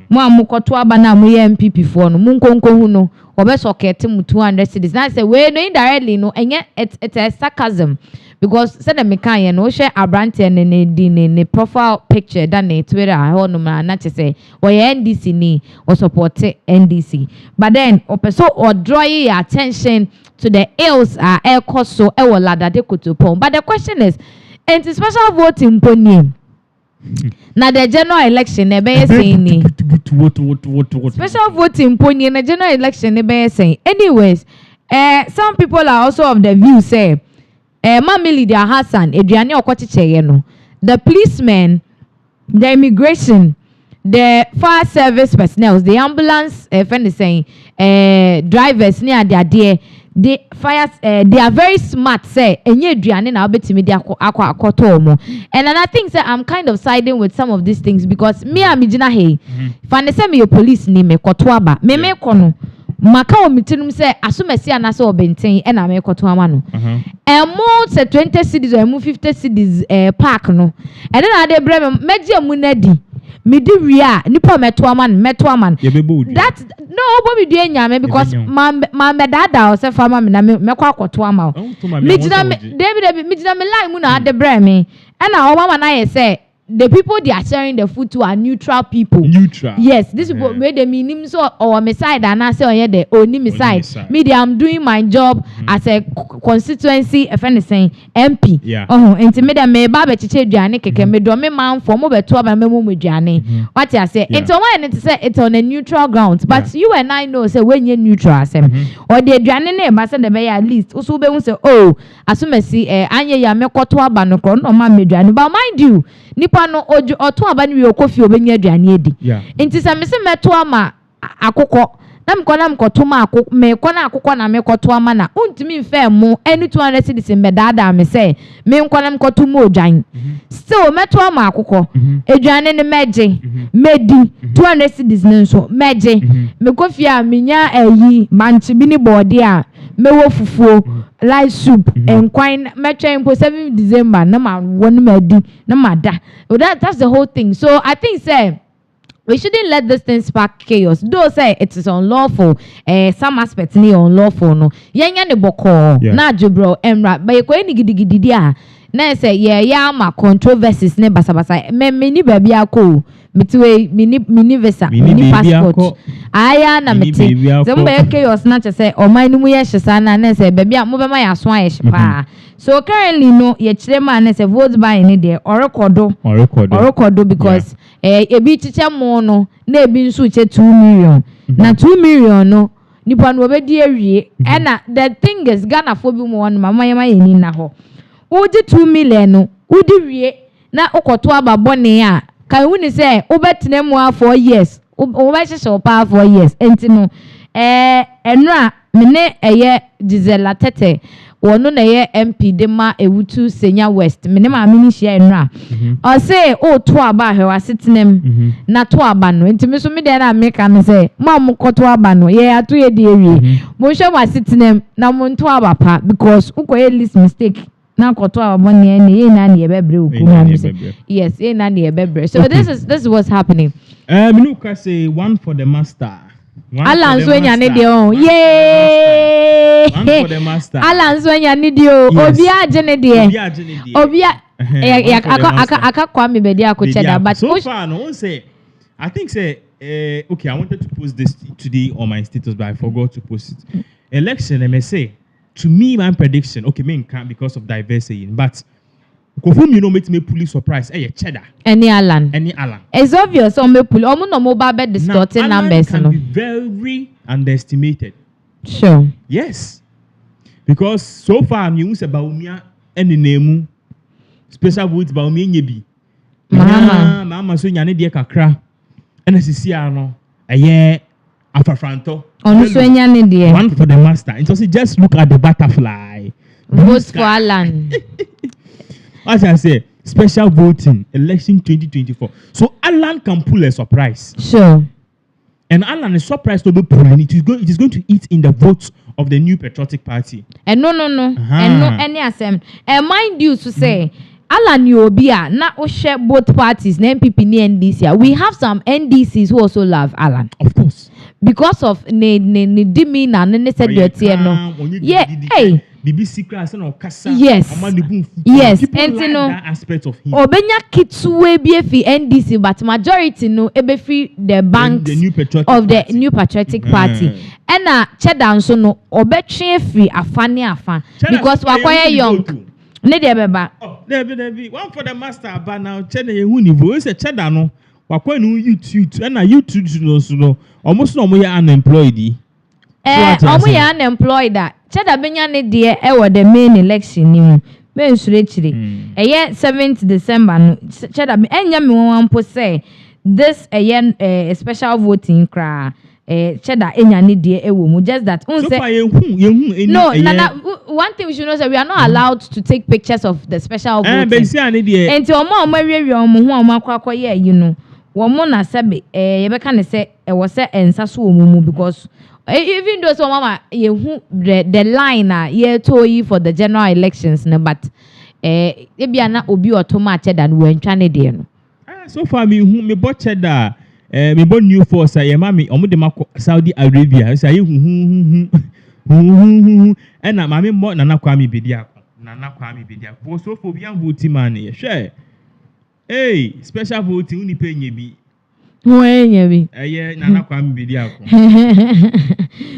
mo amukoto aba na mo ye MPP for no mu nkonko hu no obe socket mu 200 cedis na say we no indirectly no enye it's a sarcasm because said the mekan no share abrante ne profile picture that na Twitter ho no na say we NDC ni or support NDC but then opeso or draw your attention to the ills are air cost so e wala that they could pon. But the question is, and special voting pony. Now the general election e be saying ni. Special voting pony in the general election e be saying. Anyways, some people are also of the view say, Mamili Dia Hassan, Adriani Okotiche no. The policemen, the immigration, the fire service personnel, the ambulance, friend is saying, drivers near their dear. They fires they are very smart say enye aduane na obetimi de akwa mo and I think say I'm kind of siding with some of these things because me am gina hey fan say me police ni me koto aba me kono maka o mitinum say asomasi anase obenten e na me koto ama no emo say 20 cedis or emo 50 cedis park no and then ade bre meji amu na di midi wia nipa meto aman that no obo bi nyame because ma dada o se fama me na me kwa akoto ama me gina me David me gina me line mu na ade bre me and na o mama na ye say the people they are sharing the food to are neutral people. Yes, this is what made the meaning so or my side and I say on the only side. Me I'm doing my job as a constituency if anything MP. Yeah. And to me that me baba chiche duane keke me do me man for mo beto aba me mu duane. What I say? It's on to say it's on a neutral ground. But you and I know say when you neutral asem or the duane na ma say the be at least also be say oh asumesi anye ya me koto aba no kro no ma me duane but mind you nipa no oto aba ni okofi obenya aduane edi nti se me se meto ama akokọ na mkoto ma akokọ me kona akokọ na me koto ama na untimi mfa mu any 200 cedis me dada me se me nkona mkoto mu odwan still meto ama akokọ aduane ne meje medi 200 cedis ne nso meje me kofi a menya ayi manchi bi ni body a mewo fufuo light soup and quine metren po 7 December na ma won madi na mada that's the whole thing. So I think say we shouldn't let this thing spark chaos. Though say it is unlawful, some aspects ni unlawful no. Yenya ne boko na jobro emra but you ko ni gidigidi dia na say yeah ma controversies ne basabasa me ni baby akọ mitiwe mini visa mini passport aya na miti zemba chaos na say oman nu ye hyesa na say baby a mo be ma ya so aye hyepa so currently no ye kire ma na say vote buy ni de orekodo because ebi chiche mo no na ebi nso che 2 million na 2 million no nipa no obedi awie and the thing is Ghana for bi mo one mama yema ye ni na ho udi 2 million no udi wie na okoto aba bone a kan wuni say obetena mu 4 years obehye pa 4 years enti no enra mene eye Gisela Tete wono na ye MP de ma ewutu Senya West mene ma amini hia enra o say o to aba hwe wasetenem na to aba no enti me so me de na meka no say ma mo koto aba no ye ato ye de ewie mo hwe wasetenem na mo to aba pa because ukoye list mistake na koto abone ne na ne bebre oku yes na ne bebre. So this is what's happening. Me no say one for the master. Alan Swenya ne de on. Yay! One for the master. Alan Swenya ne de o. Obi aje ne de. Obi aka kwa me bedi akocheda but so far no say I think say okay, I wanted to post this today on my status but I forgot to post it. Election, I may say, to me, my prediction, okay, me can't because of diversity, but confirm you know make me police surprise. Cheddar. Any Alan. It's obvious on me pull. No mobile bed distorting numbers. Can be very underestimated. Sure. Yes, because so far news about me and the name special votes about me nyebi. Mama, so nyane die kakra. NDC ano afafranto onu so enya ne de one for the master. And so just look at the butterfly. Vote for Alan. As I say, special voting election 2024. So Alan can pull a surprise. Sure. And Alan is surprised to be pulling it. It is going to eat in the votes of the New Patriotic Party. And no. And no any assembly. And mind you to say Alan Yobia, na o share both parties, NPP ni NDC. We have some NDCs who also love Alan. Of course. Because of ne demeanor and ne said no. Yeah, hey. BBC class no kasa. Yes. Yes. And like no that aspect of him. Obenya kitwe BFI NDC, but majority no ebefi the banks of the New Patriotic Party. And cheddar so no obetwe free afan because wakwaya young. Ne de beba. Oh, there one for the master but now cheddar you niveau is a cheddar no. Wakwa no YouTube and YouTube no almost no more unemployed. Omo ya unemployed that. Cheddar benya ne de the main election ni mu. Me nsure chire. 7th December no cheddar enya me won po say this special voting cra cheddar enya ne de ewo mu just that so far yehu no one thing we should know is that we are not allowed to take pictures of the special voting. Enti omo awie omo ho omo akwakoye you know womo na sebe yebeka ne say e wo say ensa so omumu because even though so mama yehu the line ye toyi for the general elections no but e bia na obi otoma cheddar no wantwa ne de no so far me bought cheddar me bought new force ye mama omo de mako Saudi Arabia say hu and na mama mo nana kwa mi bedi akọ so for bi an vote man ye hwe hey special voting uni pe nyebi Nyebi. Nana kwa mbidi ako.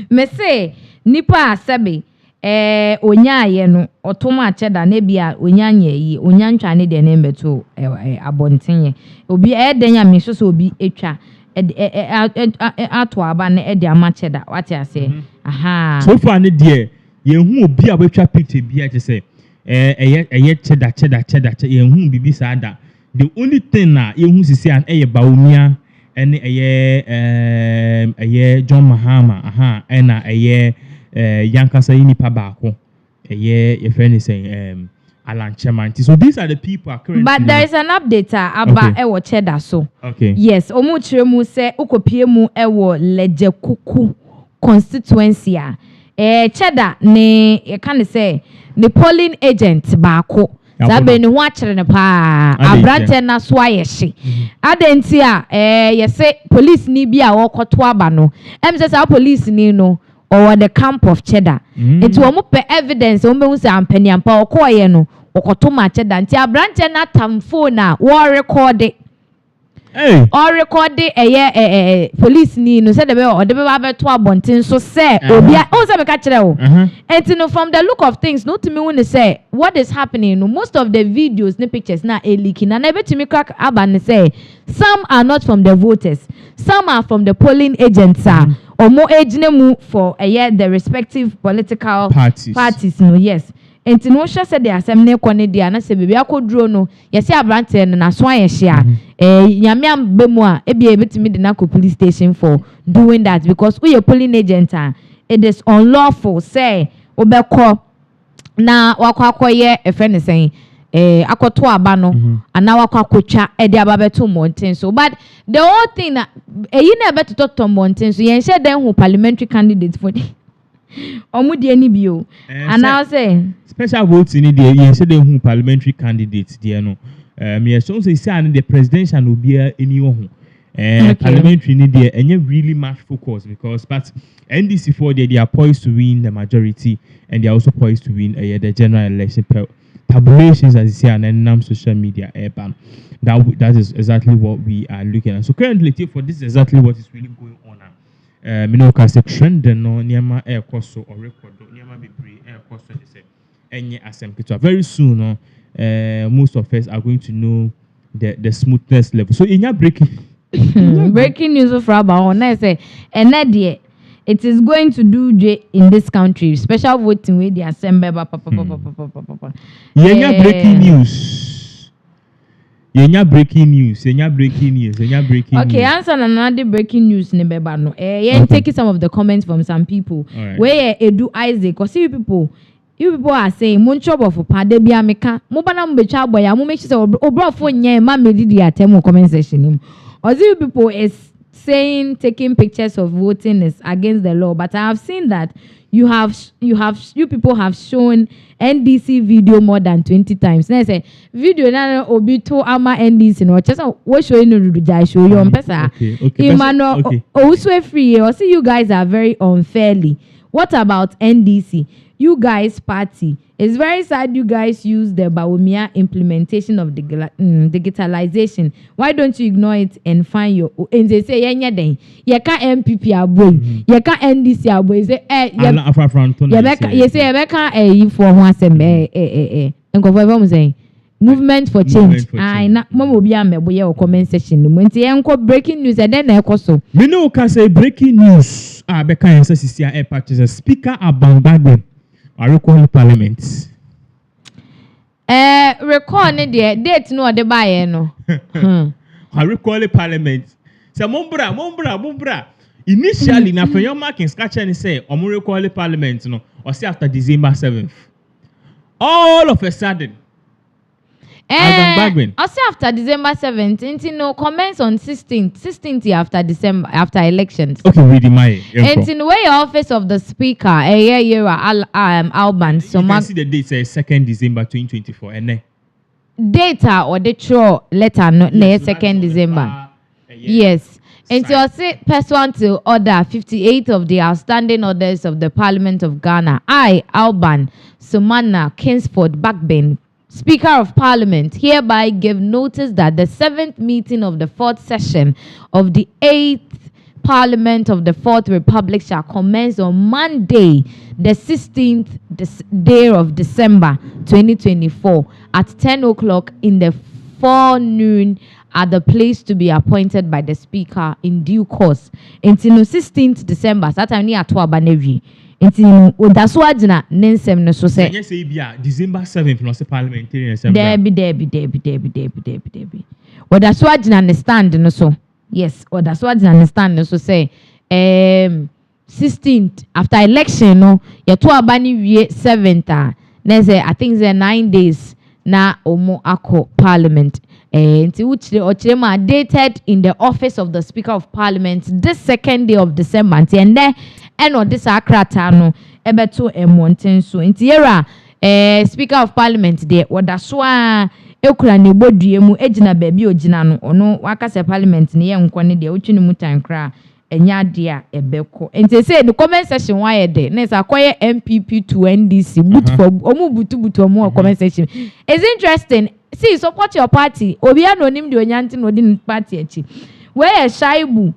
Me say nipa asabe onya ye no otoma cheddar na bia onya yi onya ntwa ne de na mbeto abonten ye obi den ya me so obi etwa ato aba na de ama cheddar wati ase aha so far ne de ye hu obi a betwa picture bia je say cheddar ye hu bibi sada the only thing na ye hu sisi an baomia ene John Mahama aha ena yankasa yinipa baako your friend is saying Alan Chairman. So these are the people are currently. But there is an update about ewo cheddar so. Okay. Yes, omu chiremu se ukopie mu ewo Lejekuku constituency a cheddar ne you can say the polling agent baako. Zabe ni ho akere ne pa abrante na so ayehye adenti a ye say police ni bi a wokoto aba no say police ni no or the camp of cheddar enti wo mo pe evidence wo be hu say ampani ampa okoye no wokoto ma cheddar enti abrante na tamfo na wo record hey or record police ni no say the be o de be ba to abontin so say obi o say be ka kire wo enti no from the look of things no to me when say what is happening no most of the videos the pictures na leaking and ebetimi crack aban say some are not from the voters some are from the polling agents or more ejine mu for the respective political parties no yes enti no sure say the assembly kone dia na say bebia koduro no yesi abrante na so ayehye nyame ambemu a ebetimi de na ko police station for doing that because we a polling agent it is unlawful say obekọ na wakwakoye efene sen akoto aba no ana wakwakotwa ede ababeto mountain so but the whole thing na eyi na beto to mountain so yen she den hu parliamentary candidate for Omudi ni bio. And now say special votes in the yes who parliamentary candidates there no. Me so say the presidential will be any parliamentary need there and really much focus because but NDC for they are poised to win the majority and they are also poised to win the general election tabulations as you see on social media that is exactly what we are looking at. So currently for this is exactly what is really going on now. Me know cause a trend no niama air cost or record niama be free air cost they say any assembly very soon most of us are going to know the smoothness level. So in your breaking news for about I say and that it is going to do in this country. Special voting with the assembly. Breaking news. Breaking news. Okay, answer another breaking news. Taking some of the comments from some people. Right. Where Edu Isaac, because you people are saying, "Mon trouble for Padebia Meka, Mobana Mbecha boy, I make sure Obra for nye ma made the attempt comment section." Or you people is saying taking pictures of voting is against the law, but I have seen that you people have shown NDC video more than 20 times. Now I say video na obito ama NDC no just what showing no do show you on pesa. Okay. Free or see you guys are very unfairly. What about NDC? You guys party. It's very sad you guys use the Bawumia implementation of digitalization. Why don't you ignore it and find your and they say yeka NPP aboy, yeka NDC aboy say you say yeka for one sem and say movement for change. I na mama obi amebo ye comment section no nti enko breaking news e den na ekoso. Me no can say breaking news. Beka yensa sisia air purchase speaker abandoned. I recall Parliament. Recall ne de date no de buy no. I recall Parliament. Say mumbra. Initially na for your marking scratch and say omo recall Parliament no or say after December 7th. All of a sudden also after December 17th, no comments on 16th after December after elections. Okay, read my. And in the way office of the speaker, Alban. So you can see the date says 2nd December 2024, and then data or the true letter no 2nd December. Yes. And so say pursuant to order 58 of the outstanding orders of the Parliament of Ghana, I, Alban, Sumana, Kingsford, Backbend, Speaker of Parliament, hereby give notice that the 7th meeting of the 4th session of the 8th Parliament of the 4th Republic shall commence on Monday, the 16th day of December 2024 at 10 o'clock in the forenoon at the place to be appointed by the Speaker in due course. Until 16th December, that time near to Abanevi. That's what Nensem no so say. Yes, December 7th, no say parliamentary Debbie. Well, that's what I understand no so. Yes, or that's what I understand no so say. 16th after election no, ya to abani 7th. Then say I think there 9 days na omo ako parliament. Until which the Ochema dated in the office of the Speaker of Parliament this 2nd day of December. And then and this akrata no ebeto emonten so nti yera Speaker of Parliament de wodaso a ekura ne bodue mu egina baabi ogina no ono wakase Parliament ne ye nkɔ ne de otwini mu tankra enya de a ebeko nti say the comment section why de na say akoye NPP to NDC but for omu butu omu comment section is interesting. See, support your party obi anonim de onyanti no di party echi where Shaibu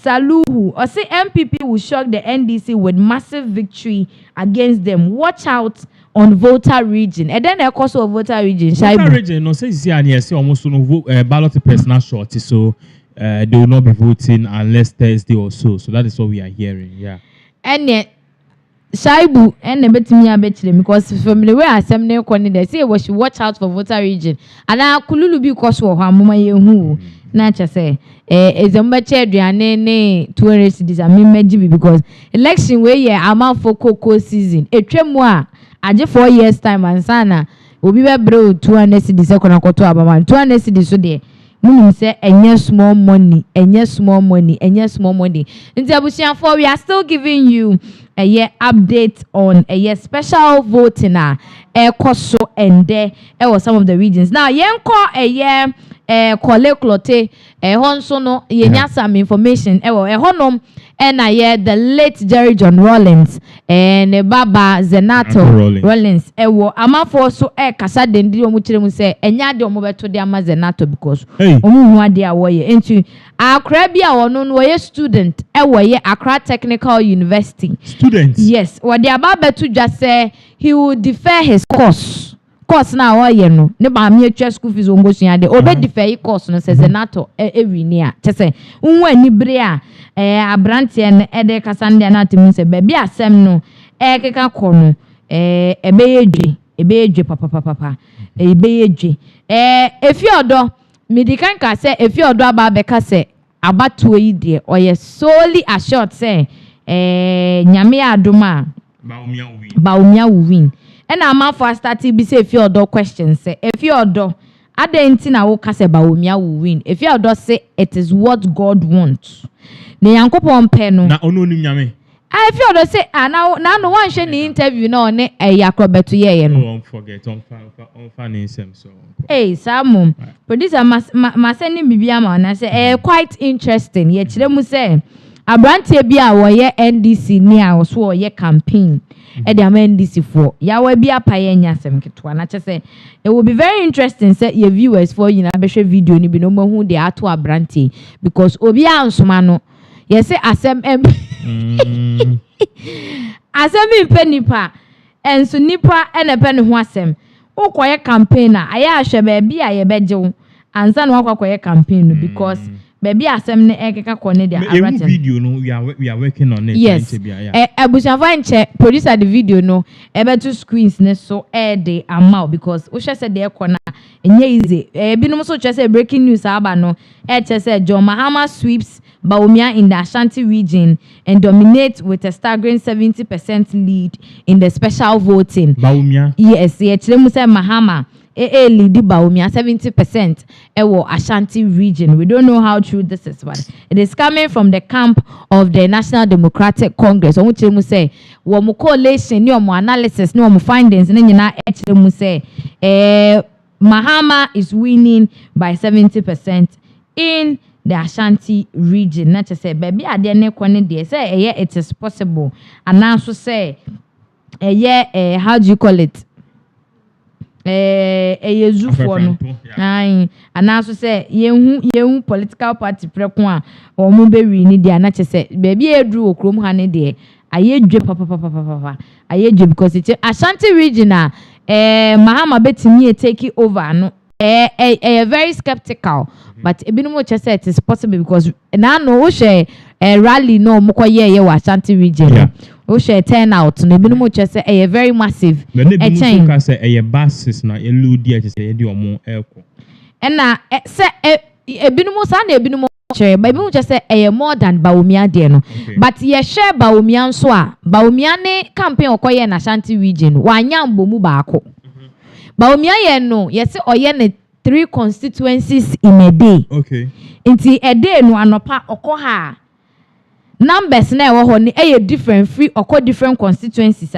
Saluhu or say NPP will shock the NDC with massive victory against them. Watch out on voter region. And then of course of voter region. Voter region, no say yes, almost no ballot personal short, so they will not be voting unless Thursday or so. So that is what we are hearing. Yeah. And yet Shaibu and betimi because from the way assembly they say we should watch out for voter region. And I kululu bi koso ho amoma yehu. Nacha say ezombache aduane ne tourists this meji because election wey ye amount for cocoa season etwemu a age 4 years time ansana obi be bro 200 cedis ekona koto abama 200 cedis so de Munim say enye small money, enye small money, enye small money. Nti abusiafo, we are still giving you a year update on a year special voting koso ende was some of the regions. Now yenko a year kole klote honso no yenya some information honom and the late Jerry John Rawlings and Baba Zenato Rawlings amafo so kasa dendi omu kire mu say enya de omu beto de ama Zenato because omu hu ade awoye enti akra bia wono no ye student ye Accra Technical University student. Yes, what the aba beto just say he will defer his course now ye no ne ba me atwa school fees ongo sua de obe defer course no say Zenato ewini a che say unwa ani bre a abrante en ede kasande na atimi se ba bia asem no keka kono ebeyedwe papa ebeyedwe efiodo medikan ka se efiodo aba beka se abatuo yi de oye solely assured say nyame adoma baumia win and amafo start bi say efiodo question say efiodo adenti na wo ka se baumia win efiodo say it is what God wants ne yankopon pe no na ono nim nyame I feel to say now no one should interview no ne yakobeto ye no. Don't forget on fan so. Hey Samu, producer maseni bibia ma na say quite interesting. Ye kire mu say abrantie bia wo ye NDC ni a so wo ye campaign. E dey am NDC for. Ya wa bia pa ye nya sem ketwa na say it will be very interesting say your viewers for you na be hwe video ni bi no mo hu dey ato abrantie because obi ansoma no yes say asem asem penipa enso nipa enepe ne ho asem ukoye campaign a aya ahwe ba bia ye bejew ansa na wakwakoye campaign because baby asem ne ekeka kone dia aratin video no we are working on it. Yes. Abusiafo nche producer the video no to screens ne so de amount because we say de ekona enye easy binom so che say breaking news aba no che say John Mahama sweeps Bawumia in the Ashanti region and dominate with a staggering 70% lead in the special voting. Bawumia? Yes, mu say Mahama lead Bawumia 70% ewo Ashanti region. We don't know how true this is, but it is coming from the camp of the National Democratic Congress. Mu say wo coalition ni omo analysis ni omo findings ni nyina mu say Mahama is winning by 70% in the Ashanti region. Not to say baby ade ne kwane de say it is possible and also say how do you call it zufo no and also say yehu political party preko a omo be wi ni de na che say baby edru okrom ha ne de ayedwe papa ayedwe because it Ashanti region Mahama betimi take over no very skeptical but ebinum che say it is possible because na no wo share rally no mokoye ye wa Ashanti region wo share turn out no ebinum che say very massive ebinum ka say buses na eludi che say de omo elko na say ebinum sa na ebinum share but ebinum che say more than Bawumia de no but ye share Bawumia nso a Bawumia ne campaign okoye na Ashanti region wanya mbomu baako Bawumia ye no yes oye ne 3 constituencies in a day. Okay. Inti a day no anopa okoha. Numbers na ewo ho ni different free oko different constituencies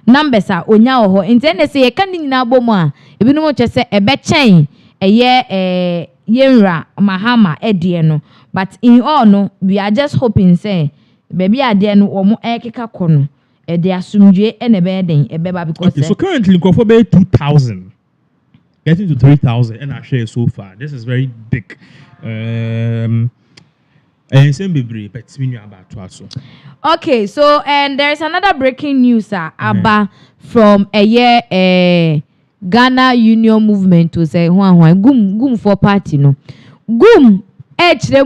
Numbers are onya ho. Inti ene se ye kan ni nyina bomu a ebinu mo che se ebe chen yenra Mahama edie no. But in all no we are just hoping say baby ade no omo ekeka kono e de asumdwe ene be den ebeba because okay, so currently nkofo be 2000 getting to 3,000 and I share so far. This is very big. And okay, so and there's another breaking news about from a year Ghana Union Movement to say gum for party no. Gum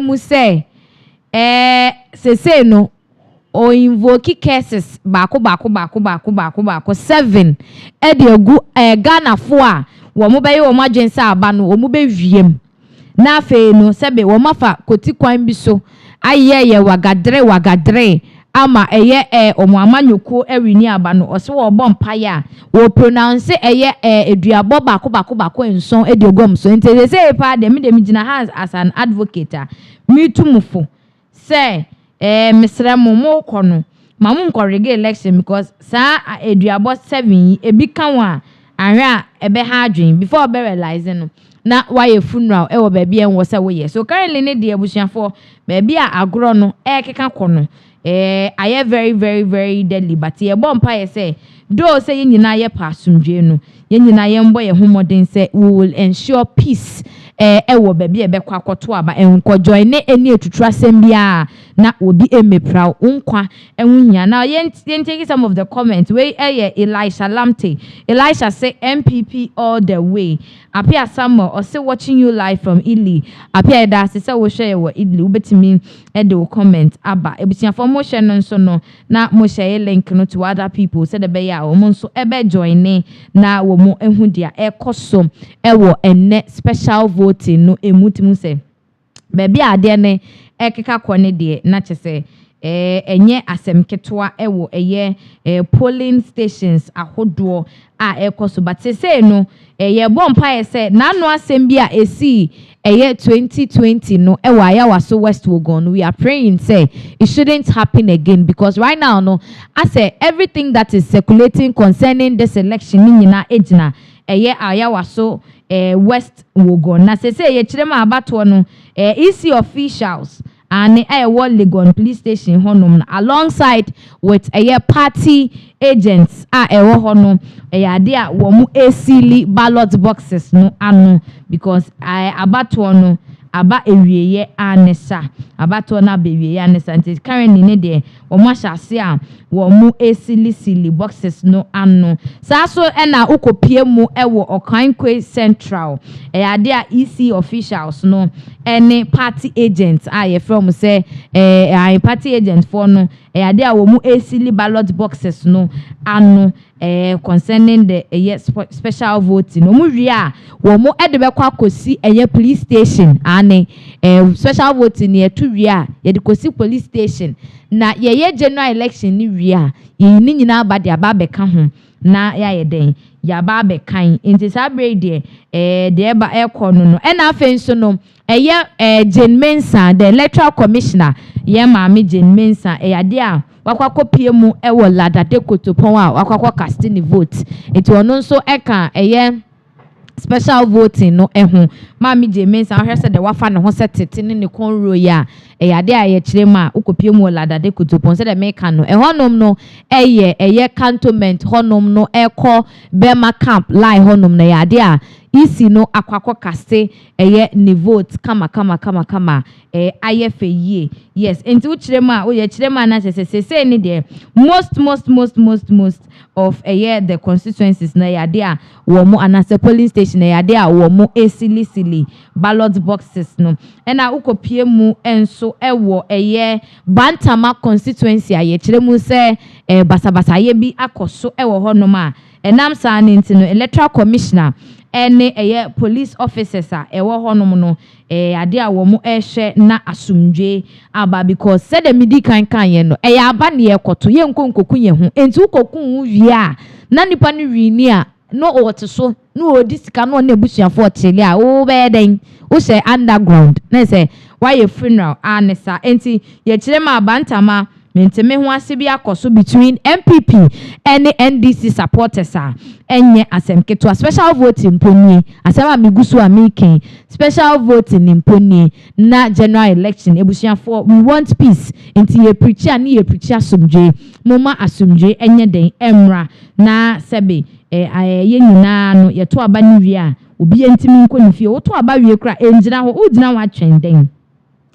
mu say se no o invoke cases bako 7 e de gu Ghana fo a wo mo be ye wo agency aba no wo mo be wiem na afi no sebe wo mafa koti kwan bi so aye ye wagadre ama eye omo amanyoko ewini aba no ose wo bɔ mpae a wo pronounce eye eduabo bako enson ediogom so nteze say pa dem gina has as an advocate me tumufo say mesra mo kono mamu nkorege election because sa eduabo 7 ebi kan wa ahwe ebe ha adwen before be realize no na why funeral e wo ba bia enwo se wo ye so currently ne de abusuafo ba bia agro no keka kono aye very very very deadly but ye bompa ye say do say ye nyina ye pasumdwe no ye nyina ye mbo ye homodin say we will ensure peace wo ba bia be kwa koto aba enko join ne eni etutu bia na obi emepra unkwa enwuhia now ye take some of the comments we Elisha Lamte Elisha say NPP all the way apia Samuel or say watching you live from Italy apia da say wo share wo Italy ubetimi de wo comment aba ebusia for mo share no so no na mo share link no to other people say the be ya wo nso ebe join ne na wo mo ehu dia ekoso ewo enne special voting no emutimu say baby ade ne ekeka kone de na chese enye asem ketwa ewo polling stations ahodo a ekoso but say no ye bompa say na no asem bia esi 2020 no ewa yawaso West Wogon we are praying say it shouldn't happen again because right now no I say everything that is circulating concerning this election ni nyina ejina ayawaso West Wogon na say ye chirema abato no EC officials and Legon police station honum alongside with party agents honum dia womu esili ballot boxes no anu because abato no aba ewieye anesa abato na bewieye anesa nti currently ne de womu ahyase a womu esili boxes no anu sa so na ukopie mu ewo Okankwe Central dia EC officials no any party agents ye from say party agents for no dia womu esili ballot boxes no anu concerning the special voting no mu wi a womu de be kwa kosi police station ane special voting ne to wi a ye de kosi police station na ye general election ni wi a ni nyina ba de aba be ka ho na ya den ya ba be kan inti sabre de ba ekono no na afenso no Jane Mensa the electoral commissioner ye maami Jane Mensa de a wakwakọ piemu ewo ladade kotopon a wakwakọ casting vote eti ono nso eka special voting no maami Jane Mensa ahwe se de wafa ne ho setete ne konro ya de a ye kirema ukopiemu ladade kotopon se de meka no honom no cantonment honom no eko Bema camp lie honom na ya de a isi no akwakọ kaste ni vote kama ayefeye yes enti uchirema o ye chirema na se ni there most of the constituencies na ya there wo mo anase polling station na ya there wo mo esili ballot boxes no na ukopie mu enso ewo Bantama constituency a ye chiremu se basabasa ye bi akoso ewo honom a enam sa ni enti no electoral commissioner ene police officers a ewo honom no ade a wo mo ehwe na asumdwe aba because said the midi kan ye no aba ne ekoto ye nkonkoku ye ho enti ukokun wi a na nipa no wi ni a no owote so no odi sika no na ebusuafo otele a wo be den wo she underground na say why funeral anesa enti ye kirema Bantama menteme ho ase bi akoso between NPP and NDC supporters enye asemketo special voting mponi asema migusu amike special voting mponi na general election ebusuafo we want peace nti ye preach asumdwe moma asumdwe enye den emra na sebe ye nyina no ye to aba ni wi a obi entimi nkonifie wo to aba wie kra enjina ho ujina ho atwenden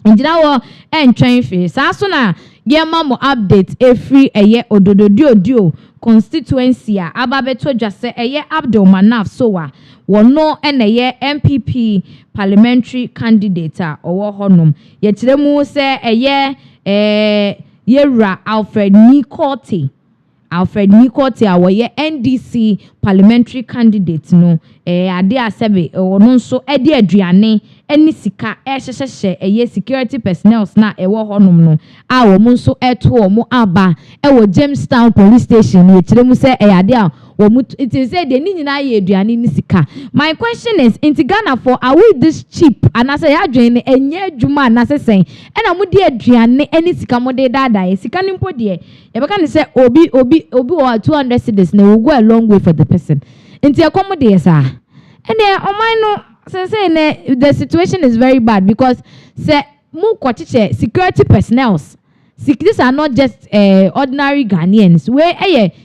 enjina wo entwen fe sa so na yema mo update every odododio constituency a ababeto dwase Abdul Manaf Sowa wono ene NPP parliamentary candidate a owo honum ye kiremu se yewra Alfred Nikote a woye NDC parliamentary candidate no ade asebe wono nso ede aduane any sika security personnel na ewo honum no a wo mo nso eto mo aba ewo Jamestown police station ye kire mu se eyade a wo mu it is say de ni nyina ye aduane ni sika. My question is in Ghana for are we this cheap and as ya adwene enye adwuma na sesen ena mo de aduane any sika mo de dada ye sika ni mpo de ye be kan say obi or 200 cedis na will go a long way for the person inti akomo de sa ene oman no say the situation is very bad because say mu kwachiche security personnel. These are not just ordinary Ghanaians. Where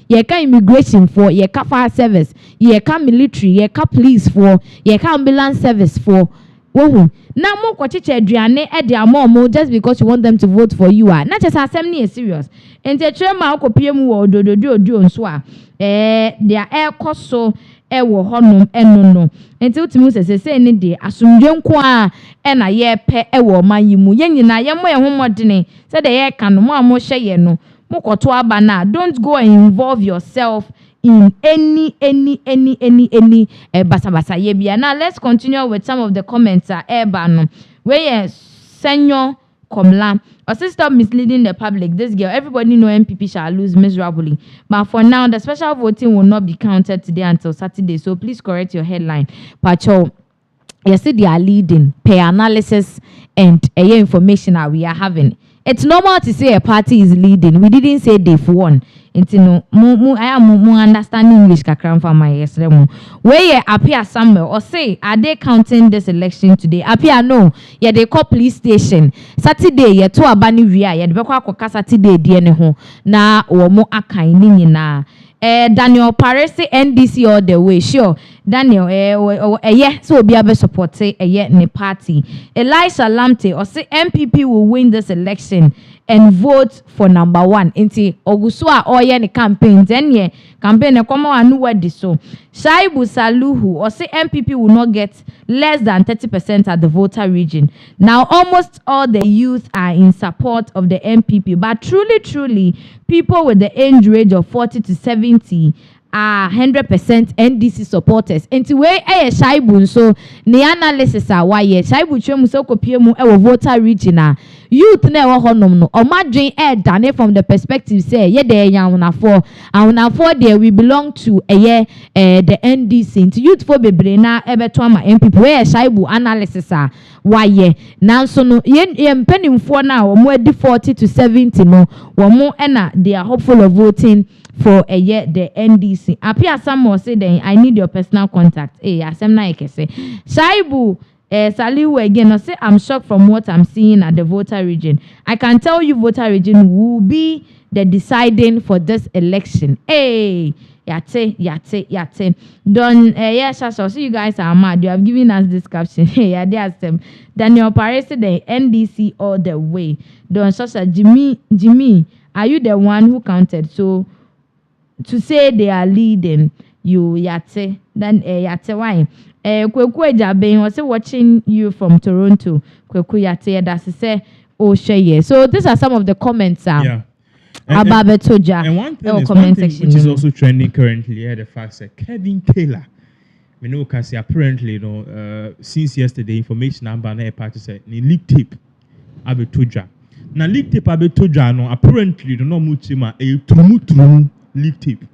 ye can immigration for, ye can fire service, ye can military, ye can police for, ye can ambulance service for. Now more kwachiche Adriane edia more just because you want them to vote for you are not just assembly is serious. And the chairman ko PM wo do nso their air cost so ewo honum enono enti utimi sese ne de asumdwe nko a na ye pe ewo man yimu ye nyina ye mo ye homodene se de ye ka no mo a mo hye ye no mo koto aba na don't go and involve yourself in any basa ye bia. Now let's continue with some of the comments eba no where senior Komla or stop misleading the public. This girl, everybody know NPP shall lose miserably. But for now, the special voting will not be counted today until Saturday. So please correct your headline. Pacho, you see they are leading, pay analysis and information that we are having. It's normal to say a party is leading. We didn't say they've won. It's no I am understand English kakran for my yesterday. Where you appear somewhere or say are they counting this election today? Appear no. Yeah, they call police station. Saturday yeah to abani ria yeah the kwa Saturday die ne ho na wo mo akan ni nyina. Daniel Paris NDC all the way. Sure. Daniel so obi abe support ne party. Elisha Lamte or say NPP will win this election and vote for number 1. Inti Ogusua oye ni campaign then ye campaign e komo anu wadi so. Shaibu Saluhu or say NPP will not get less than 30% at the voter region. Now almost all the youth are in support of the NPP, but truly people with the age range of 40 to 70 are 100% NDC supporters. Enti we Shaibu so ni analysis why Shaibu chemu so kopie mu e voter region youth na wo honom no omadwen dane from the perspective say ye dey yanwona for there we belong to the NDC. Enti youth for bebre na ebeto ama NPP we Shaibu analysis why now so no ye mpanimfo na wo mo adi 40 to 70 no wo mo na they are hopeful of voting for the NDC. Appear someone say then I need your personal contact. Asem na ekese. Shaibu Saliu again I say I'm shocked from what I'm seeing at the voter region. I can tell you voter region will be the deciding for this election. Yate. Don Shasha, so you guys are mad. You have given us this caption. Yeah, there's them. Daniel Paris the NDC all the way. Don Shasha Jimmy, are you the one who counted? So to say they are leading you yate then yate why Kweku Ejaben was watching you from Toronto. Kweku yate that's say oh share. So these are some of the comments and one thing which is also trending currently the fact that Kevin Taylor we know because apparently since yesterday information about a party said ni leak tape abetoja na leak tape abetoja no apparently no mutima a true leak tape.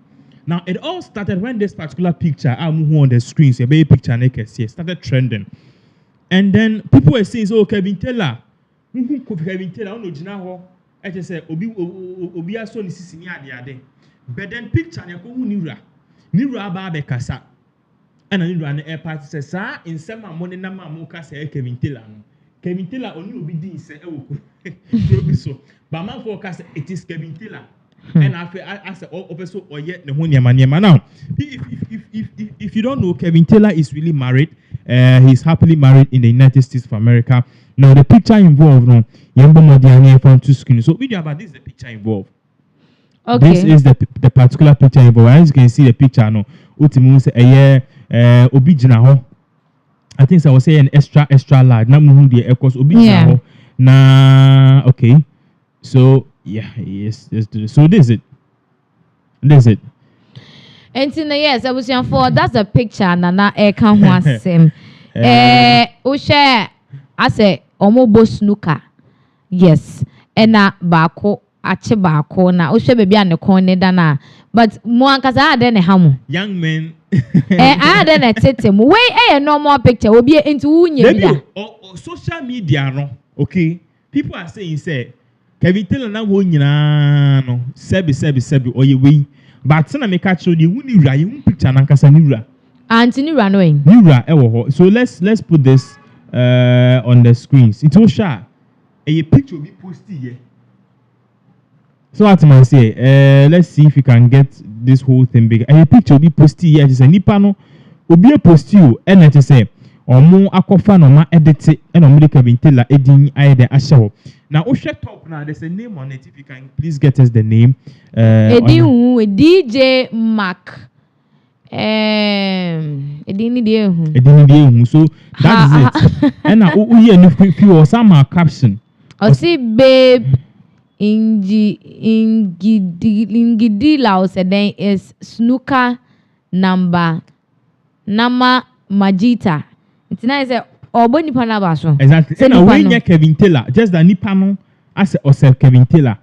Now it all started when this particular picture on the screen, a baby picture started trending, and then people were saying, "Oh, Kevin Taylor, Kevin Taylor, no jinaho." I just said, "Obi aso ni sisi ni ade." But then picture ne ko nira ba be kasa, and nira ne air party says, "Sir, in some money na ma kasa Kevin Taylor no. Kevin Taylor only obi din say so, but man for kasa it is Kevin Taylor." And I said, also, or yet the Hunyama. Now, if you don't know, Kevin Taylor is really married. He's happily married in the United States of America. Now, the picture involved, Yambo Madiani from 2 screens. So, video about this is the picture involved. Okay. This is the particular picture involved. As you can see the picture, no, Utimu say Obijinaho. I think I was saying extra large. Now, the echoes Obijinaho. Na okay. So. Yeah, yes. So this is it. And yes, I was young for that's a picture. Nana eka huasem. Ushe I say omobo snooker. Yes. Ena bako ache bako na o hwe baby an kon ne dana. But mo ankasa ade ne hamu. Young men. Ade ne tete mo. We normal picture obi into unye bia. Social media no. Okay. People are saying say Kevin Taylor na wo nyina no. Sebi oye we. But na make catch the wuni ra you picture na ankasa ni ra. Anthony Ranoin. Ni ra ewo ho. So let's put this on the screens. It will show a picture will be posted here. So what I say, let's see if we can get this whole thing bigger. A picture will be posted here. It's a nipano will be a post you and it say or more aquafan or ma edit it and America Vintilla edin either asho. Now Osha top now there's a name on it. If you can please get us the name. DJ Mac. So that is it. And now we hear few or some caption. I see babe Ingidi Laos and then is snooker number Nama Majita. It's nice or nipa na baso. Exactly. And now we Kevin Taylor, just the nipa as or Kevin Taylor.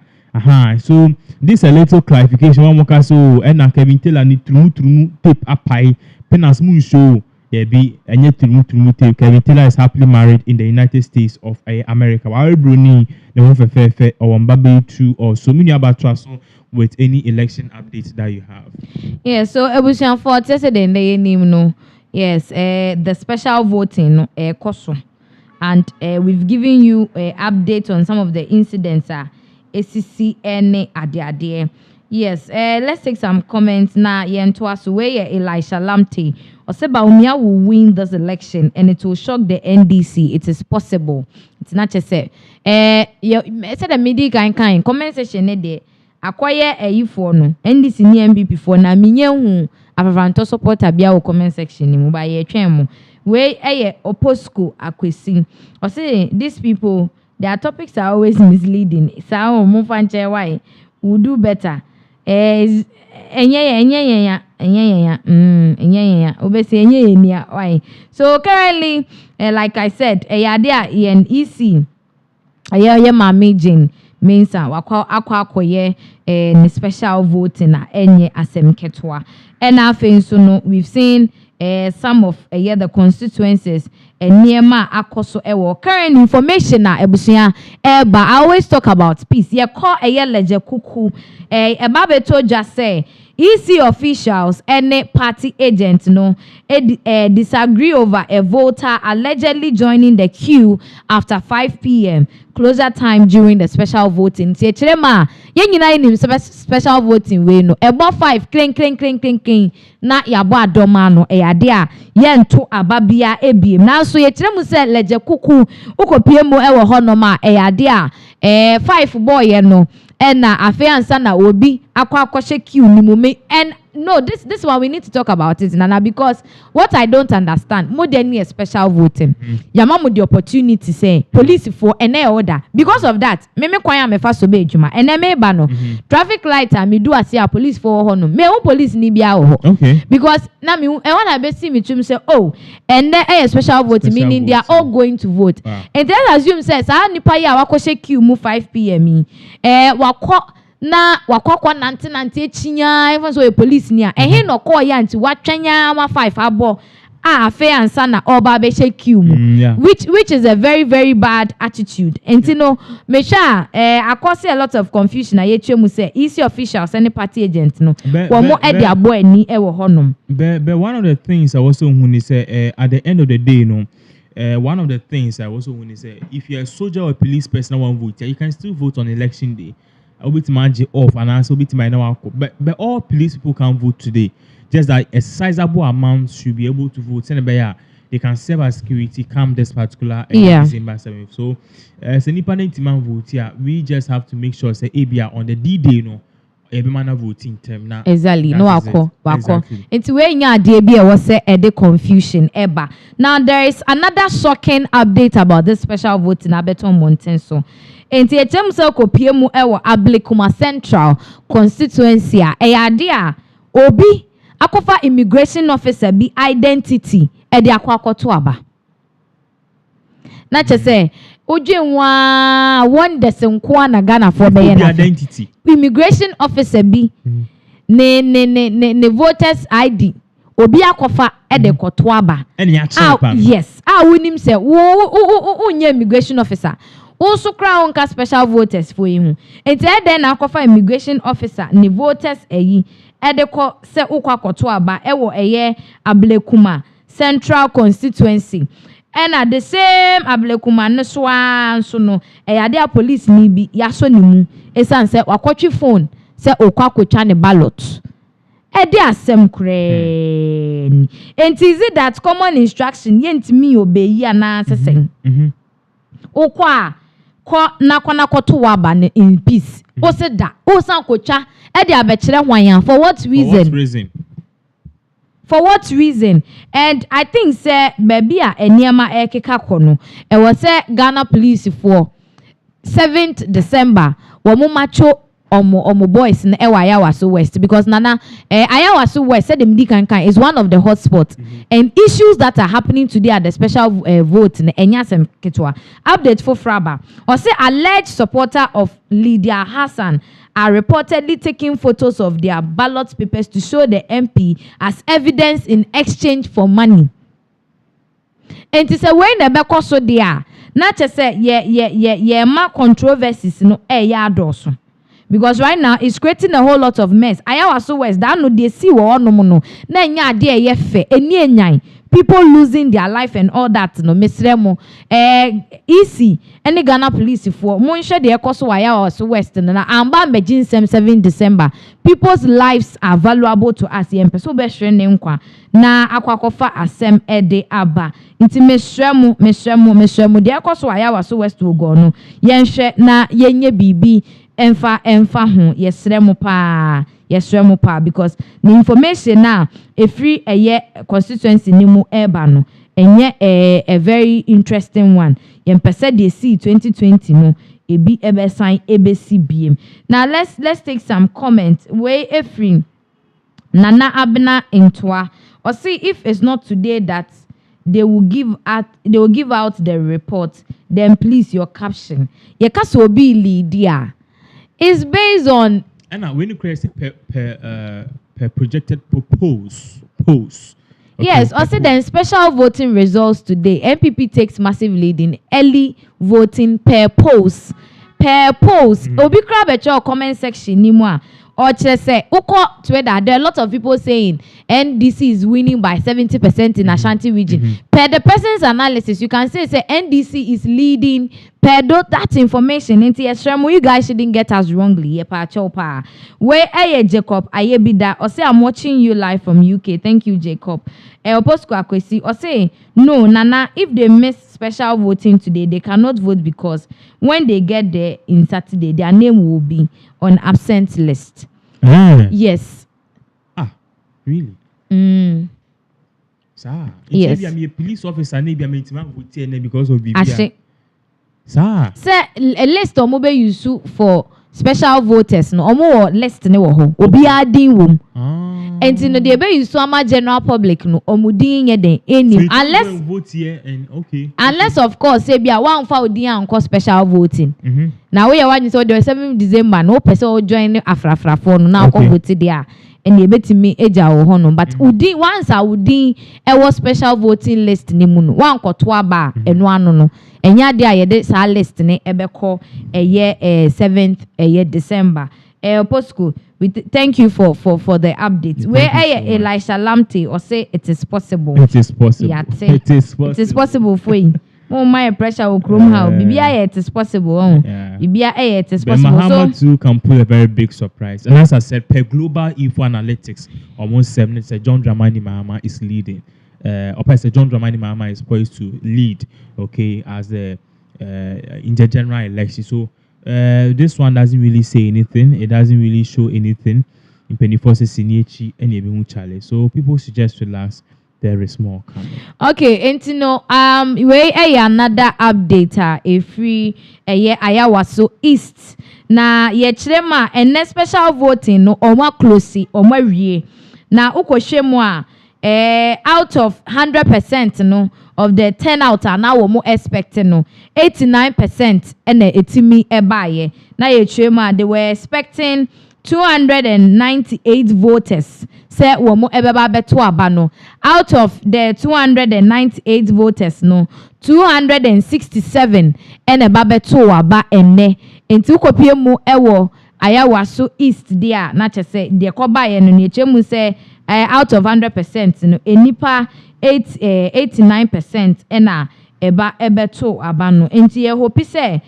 So this a little clarification. One more so and now Kevin Taylor need true tape up high penas moon show. Yeah, be and yet to tape. Kevin Taylor is happily married in the United States of America. While Bruni the one for fair or Mbabe 2 or so many about trust with any election updates that you have. Yeah, so Ebusian for yesterday they name no. Yes, the special voting koso. And we've given you update on some of the incidents ACCN ade. Yes, let's take some comments now. Yentoasu where Elisha Lamte Oseba Umia will win this election and it will shock the NDC. It is possible. It's not just say you said the media kind comment section there. Acquire a for no NDC ni NPP for na minye hu afafanto supporter bia wo comment section ni mo ba ye twen mo we oposco akwesi or say these people their topics are always misleading. So mo fanche why we do better. Why? So currently, like I said, NEC, Mami Jane Mensa, wakwa special voting na enye asem ketwa. And after so we've seen some of the constituencies Niema akoso ewo current information na ebusia but I always talk about peace. Ye call leje kuku ebabeto just say EC officials and party agents disagree over a voter allegedly joining the queue after 5 p.m. closer time during the special voting. Chema in special voting we no ebo 5 cling na yabo adoma no eyade yen to ababia ebiem na so ye chemu se leje kuku ukopiemu ewo honoma eyade 5 boy no na afiansa na obi akwa queue ni mume. And no, this one we need to talk about it nana, because what I don't understand more than a special voting yamamu the opportunity say police for any order because of that me kwanya me fa so be adwuma ene me ba no traffic light me do asia police for hono me who police ni bia ho okay because na me when I be see me twim say oh and a special voting meaning they are all going to vote. And then assume say sa nipa ya wakɔ queue mu 5 pm wakɔ na wakwakwa nante echinya even so a police ni a ehe no call ya nti watwanya ma 5 abo afe ansa na oba be queue which is a very very bad attitude. And you know me sure akose a lot of confusion na yetwemu say EC officials and party agents no wo mo e dia boy ni e wo honom. But one of the things I also want to say at the end of the day, you know, one of the things I also want to say, if you're a soldier or a police person one vote, you can still vote on election day. A bit magic off and also bit my now, but all police people can vote today. Just that a sizable amount should be able to vote. They can serve as security come this particular December 7th. So as an independent man vote here, we just have to make sure say ABR on the D-Day, you know, every man voting term now. Exactly. No wako. It's where nya DB was say the confusion eba. Now there is another shocking update about this special voting Abeton Mountain. So enti etem se kopie mu ewo Ablekuma Central constituency a obi akofa immigration officer bi identity e de akwakoto aba. na che say ojwenwa one desenko na Ghana for be na identity immigration officer bi ne voters ID obi akofa e de koto aba yes wonim say wo nye immigration officer also crown ka special voters for you enti e de na akofa immigration officer ne voters eyi e de ko se ukwa koto aba e wo eye Ablekuma Central Constituency and at the same Ablekuma no so no ade a police ni bi yaso ni mu esan se wakotwi phone se okwa kwotwa ne ballot ede asem kren and is it that common instruction yentimi obey ana sesen okwa ko na koto waba in peace o se da o san kwotwa ede abekire hwan for what reason for what reason? And I think say baby a eniema ekeka kono e was say Ghana police for 7th December womo macho omo boys na ewa Ayawaso West because nana Ayawaso West said the Kankan is one of the hotspots and issues that are happening today at the special vote na enyasem ketwa update for Fraba or say alleged supporter of Lydia Hassan are reportedly taking photos of their ballot papers to show the MP as evidence in exchange for money. And it's a way na beko so there. Not to say ye ma controversies no ya doso. Because right now it's creating a whole lot of mess. Ayawaso West that no dey see wo no no. Na nya ade ye fe eni enyan. People losing their life and all that no mesremo easy any Ghana police for mo nhwe de ekoso Ayawaso West na amba megin 7 December people's lives are valuable to us yempe so be hwe ne nkwa na akwakofa asem ede aba nti mesremo de ekoso Ayawaso West go no yenhwe na yenye bibi emfa ho yesremo pa because the information now a free constituency ni mu eba no enye a very interesting one yempese de see 2020 no ebi ebe sign ebe CBM. Now let's take some comments way free Nana Abena Intwa or see if it's not today that they will give out the report, then please your caption ye kaso be Lydia is based on and when you create per projected pose. Okay, yes, also then special voting results today. NPP takes massive lead in early voting per post. Obi Krabecho comment section ni moi. Or say Twitter, there are a lot of people saying NDC is winning by 70% in Ashanti region. Per the person's analysis, you can say NDC is leading per that information. You guys shouldn't get us wrongly. Where Jacob Ayebida or say I'm watching you live from UK. Thank you, Jacob. Or say no, Nana, if they miss special voting today, they cannot vote because when they get there in Saturday, their name will be on absent list. Yes. Really? Sir. Yes. I'm a police officer, maybe I'm a because of BBI. Sir, a list of mobile use for special voters no omo list ne wo ho obi adin wom and no dey be use ama general public no omudin ye den any unless vote here and okay unless of course say bia wan fa odin anko special voting na we wan so the 7 December no person o join afrafra for no na ko vote there and e betimi eja wo ho no but udin once a udin e was special voting list ni mu no wan koto aba eno ano no enya de ayede sa list ne ebeko 7th December postcode thank you for the update where Elisha Lamte or say it is possible yeah, it is possible for you. Oh my pressure will chrome how bibia it is possible bibia it is possible so too can pull a very big surprise and as I said per global info analytics almost 7 said John Dramani Mahama is leading John Dramani Mahama is poised to lead okay as the in the general election so this one doesn't really say anything. It doesn't really show anything. In Penny Forces Sinichi and Yemi Chale. So people suggest relax. There is more coming. Okay, and we another update a free Ayawaso East. Na ye chrema and special voting no omo closely omo wie. Na uko shemwa out of 100% no of the turnout now we more expecting no 89% and etimi ebaye na ye chema they were expecting 298 voters say we more ebeba beto aba no out of the 298 voters no 267 and eba beto aba enne enti ukopie mu ewo Ayawaso East there na chese de koba ye no ne chemu say out of 100% no enipa 89% ena eba ebeto aba no enti ye hope say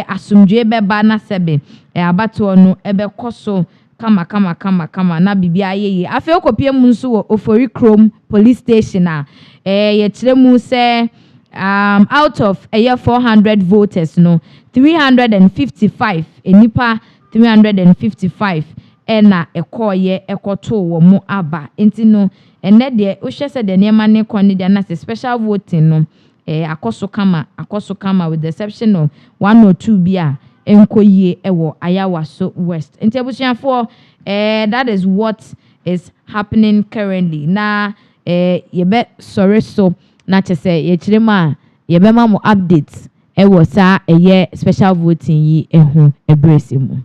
asumdwe beba na sebe abato no ebe koso kama na bibia ye afi okopie mu nso wo Ofori Chrome police station ye chiremu say out of 400 voters no 355 enipa 355 ena ekoye ekoto wo mu aba enti no ene de o hye se de niema ne kone de na special voting no akoso kama with the exception of 1 or 2 bia enkoyie ewo Ayawaso West enti abusuafo that is what is happening currently na yebe sorry so na chese ye chirema yebe ma mo updates ewo sa special voting yi ehu ebrese mu